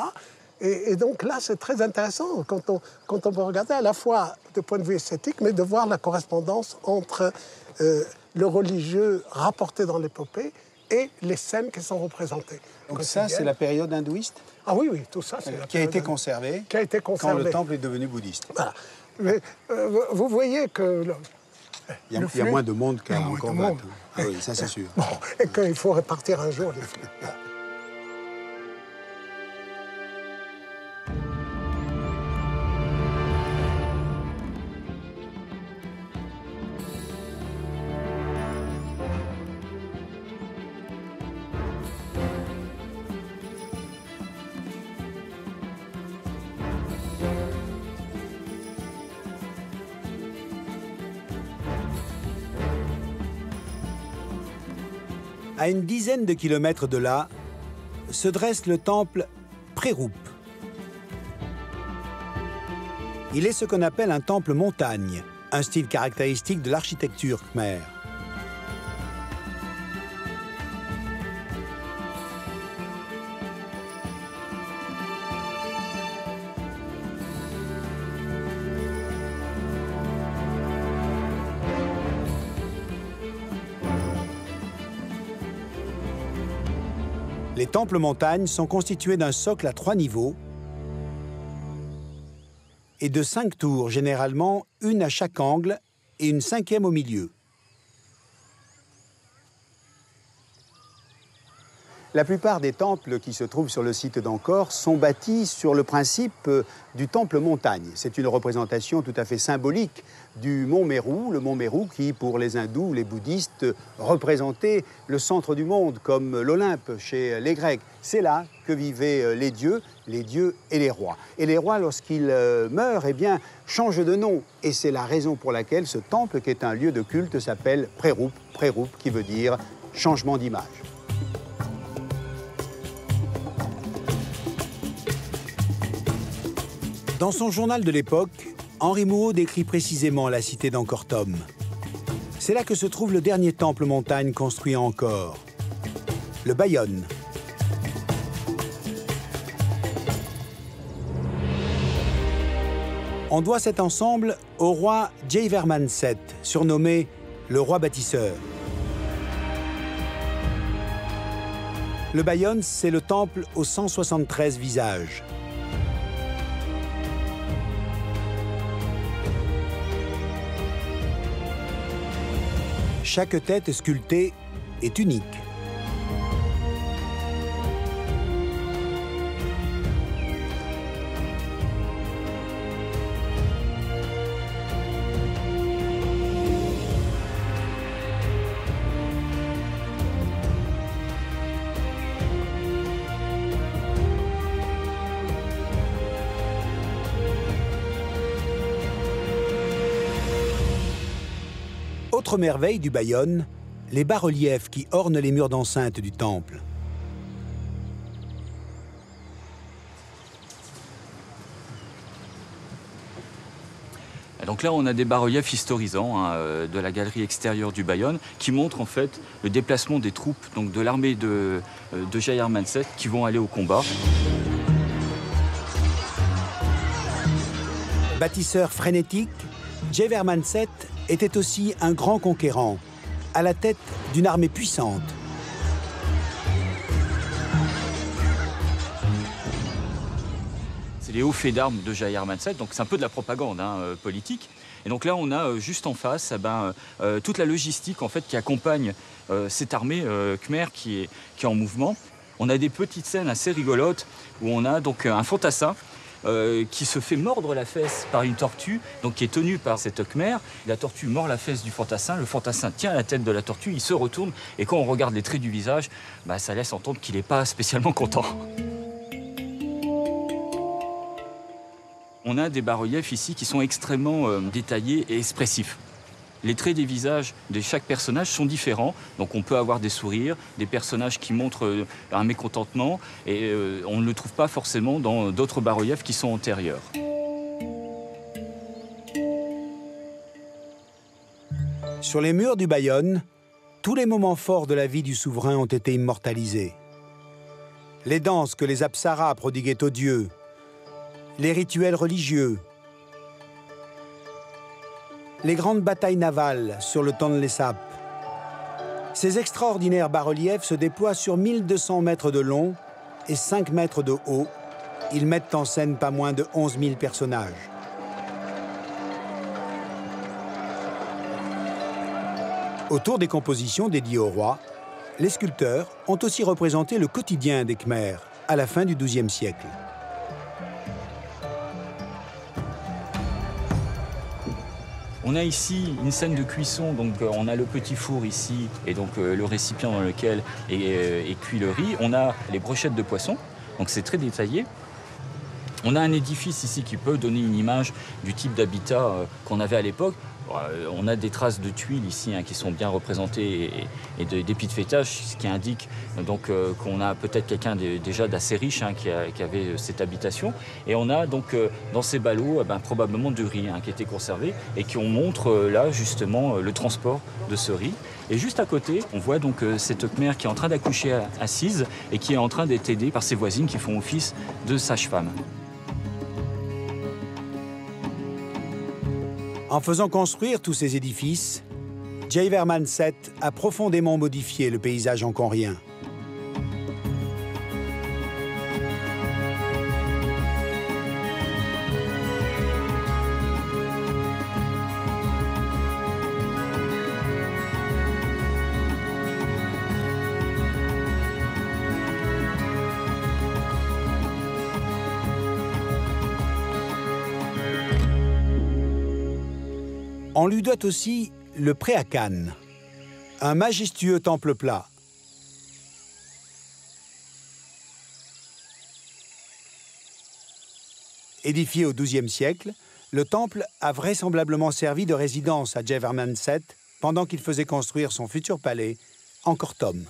Et donc là, c'est très intéressant quand on peut regarder à la fois de point de vue esthétique, mais de voir la correspondance entre le religieux rapporté dans l'épopée et les scènes qui sont représentées. Donc ça, c'est la période hindouiste? Ah oui, tout ça, c'est la qui a été conservée. Qui a été conservée. Quand le temple est devenu bouddhiste. Voilà. Mais, vous voyez que... Il y a moins de monde qu'à Angkor Wat. Ah oui, ça c'est sûr. Bon, et qu'il faut répartir un jour les flux. À une dizaine de kilomètres de là, se dresse le temple Prerup. Il est ce qu'on appelle un temple montagne, un style caractéristique de l'architecture khmer. Les temples montagnes sont constitués d'un socle à 3 niveaux et de 5 tours, généralement une à chaque angle et une 5e au milieu. La plupart des temples qui se trouvent sur le site d'Angkor sont bâtis sur le principe du temple montagne. C'est une représentation tout à fait symbolique du mont Méru, le mont Méru qui, pour les hindous, les bouddhistes, représentait le centre du monde, comme l'Olympe chez les Grecs. C'est là que vivaient les dieux et les rois. Et les rois, lorsqu'ils meurent, eh bien, changent de nom. Et c'est la raison pour laquelle ce temple, qui est un lieu de culte, s'appelle Prerup, Prerup qui veut dire changement d'image. Dans son journal de l'époque, Henri Mouhot décrit précisément la cité d'Angkor Thom. C'est là que se trouve le dernier temple montagne construit en Angkor, le Bayon. On doit cet ensemble au roi Jayavarman VII, surnommé le roi bâtisseur. Le Bayon, c'est le temple aux 173 visages. Chaque tête sculptée est unique. Autre merveille du Bayon, les bas-reliefs qui ornent les murs d'enceinte du temple. Donc là, on a des bas-reliefs historisants de la galerie extérieure du Bayon qui montrent en fait le déplacement des troupes donc de l'armée de Jayavarman VII qui vont aller au combat. Bâtisseur frénétique, Djeverman-7 était aussi un grand conquérant, à la tête d'une armée puissante. C'est les hauts faits d'armes de Djeverman-7, donc c'est un peu de la propagande politique. Et donc là, on a juste en face toute la logistique en fait, qui accompagne cette armée khmer qui est en mouvement. On a des petites scènes assez rigolotes où on a donc un fantassin qui se fait mordre la fesse par une tortue, donc qui est tenue par cette khmer. La tortue mord la fesse du fantassin, le fantassin tient la tête de la tortue, il se retourne, et quand on regarde les traits du visage, ça laisse entendre qu'il n'est pas spécialement content. On a des bas-reliefs ici qui sont extrêmement détaillés et expressifs. Les traits des visages de chaque personnage sont différents. Donc on peut avoir des sourires, des personnages qui montrent un mécontentement, et on ne le trouve pas forcément dans d'autres bas-reliefs qui sont antérieurs. Sur les murs du Bayonne, tous les moments forts de la vie du souverain ont été immortalisés. Les danses que les apsaras prodiguaient aux dieux, les rituels religieux, les grandes batailles navales sur le Tonle Sap. Ces extraordinaires bas-reliefs se déploient sur 1200 mètres de long et 5 mètres de haut. Ils mettent en scène pas moins de 11 000 personnages. Autour des compositions dédiées au roi, les sculpteurs ont aussi représenté le quotidien des Khmers à la fin du XIIe siècle. On a ici une scène de cuisson, donc on a le petit four ici et donc le récipient dans lequel est cuit le riz. On a les brochettes de poisson, donc c'est très détaillé. On a un édifice ici qui peut donner une image du type d'habitat qu'on avait à l'époque. On a des traces de tuiles ici qui sont bien représentées et d'épis de fêtage, ce qui indique donc qu'on a peut-être quelqu'un déjà d'assez riche qui avait cette habitation. Et on a donc dans ces ballots probablement du riz qui était conservé et qui montre là justement le transport de ce riz. Et juste à côté, on voit donc cette khmer qui est en train d'accoucher assise et qui est en train d'être aidée par ses voisines qui font office de sage-femme. En faisant construire tous ces édifices, Djeverman-7 a profondément modifié le paysage hongkongrien. On lui doit aussi le Preakan, un majestueux temple plat. Édifié au XIIe siècle, le temple a vraisemblablement servi de résidence à Djeverman-7 pendant qu'il faisait construire son futur palais, Angkor Thom.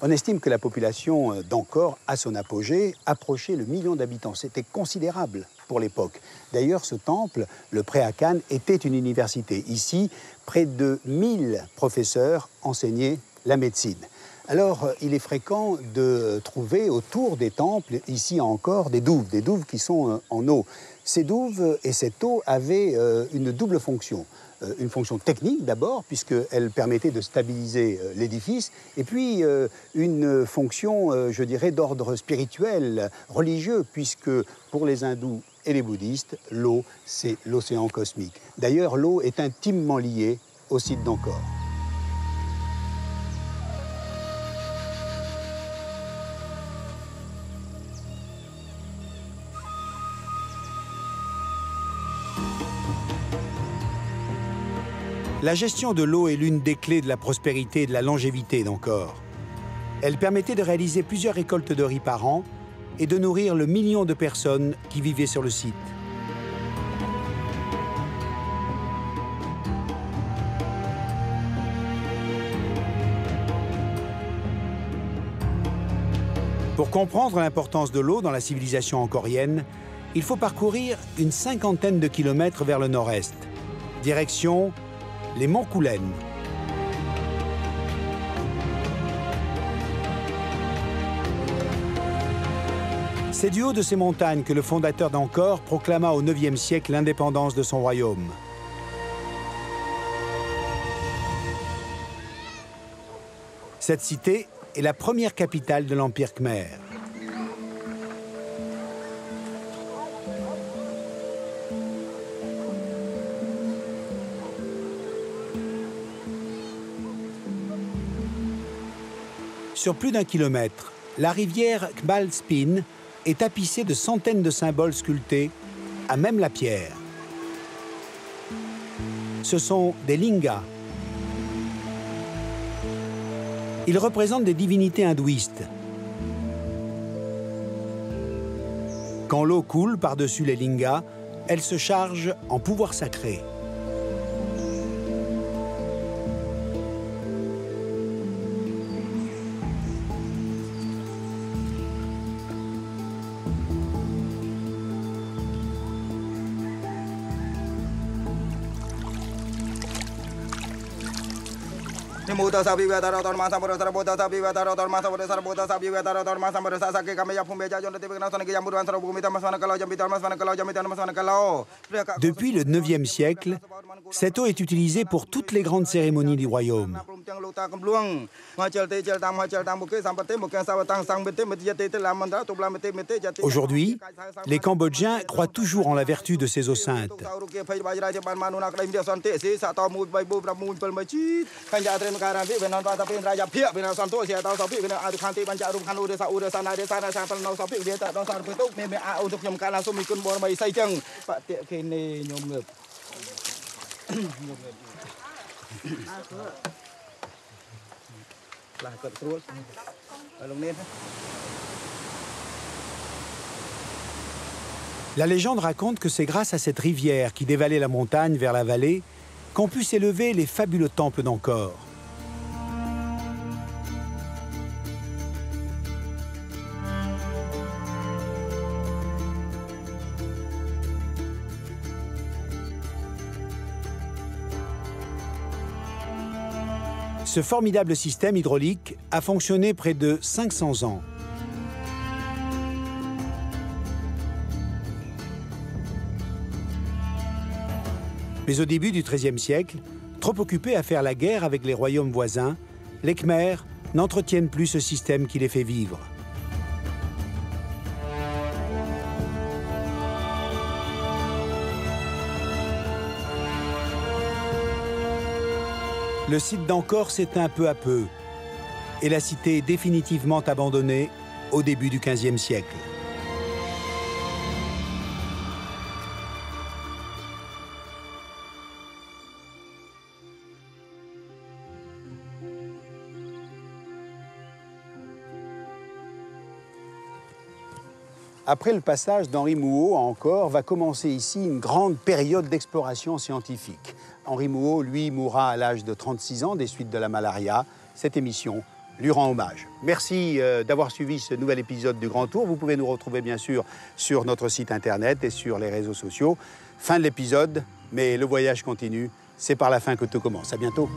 On estime que la population d'Angkor, à son apogée, approchait le 1 million d'habitants. C'était considérable pour l'époque. D'ailleurs, ce temple, le Preakan, était une université. Ici, près de 1000 professeurs enseignaient la médecine. Alors, il est fréquent de trouver autour des temples, ici encore, des douves qui sont en eau. Ces douves et cette eau avaient une double fonction. Une fonction technique d'abord, puisqu'elle permettait de stabiliser l'édifice, et puis une fonction, je dirais, d'ordre spirituel, religieux, puisque pour les hindous et les bouddhistes, l'eau, c'est l'océan cosmique. D'ailleurs, l'eau est intimement liée au site d'Angkor. La gestion de l'eau est l'une des clés de la prospérité et de la longévité d'Angkor. Elle permettait de réaliser plusieurs récoltes de riz par an et de nourrir le million de personnes qui vivaient sur le site. Pour comprendre l'importance de l'eau dans la civilisation angkorienne, il faut parcourir une 50aine de kilomètres vers le nord-est. Direction les monts Koulen. C'est du haut de ces montagnes que le fondateur d'Angkor proclama au IXe siècle l'indépendance de son royaume. Cette cité est la première capitale de l'Empire khmer. Sur plus d'1 kilomètre, la rivière Khmal Spin est tapissée de centaines de symboles sculptés, à même la pierre. Ce sont des lingas. Ils représentent des divinités hindouistes. Quand l'eau coule par-dessus les lingas, elle se charge en pouvoir sacré. Depuis le IXe siècle, cette eau est utilisée pour toutes les grandes cérémonies du royaume. Aujourd'hui, les Cambodgiens croient toujours en la vertu de ces eaux saintes. La légende raconte que c'est grâce à cette rivière qui dévalait la montagne vers la vallée qu'ont pu s'élever les fabuleux temples d'Angkor. Ce formidable système hydraulique a fonctionné près de 500 ans. Mais au début du XIIIe siècle, trop occupés à faire la guerre avec les royaumes voisins, les Khmers n'entretiennent plus ce système qui les fait vivre. Le site d'Angkor s'éteint peu à peu et la cité est définitivement abandonnée au début du XVe siècle. Après le passage d'Henri Mouhot à Angkor, va commencer ici une grande période d'exploration scientifique. Henri Mouhot, lui, mourra à l'âge de 36 ans des suites de la malaria. Cette émission lui rend hommage. Merci d'avoir suivi ce nouvel épisode du Grand Tour. Vous pouvez nous retrouver bien sûr sur notre site internet et sur les réseaux sociaux. Fin de l'épisode, mais le voyage continue. C'est par la fin que tout commence. À bientôt.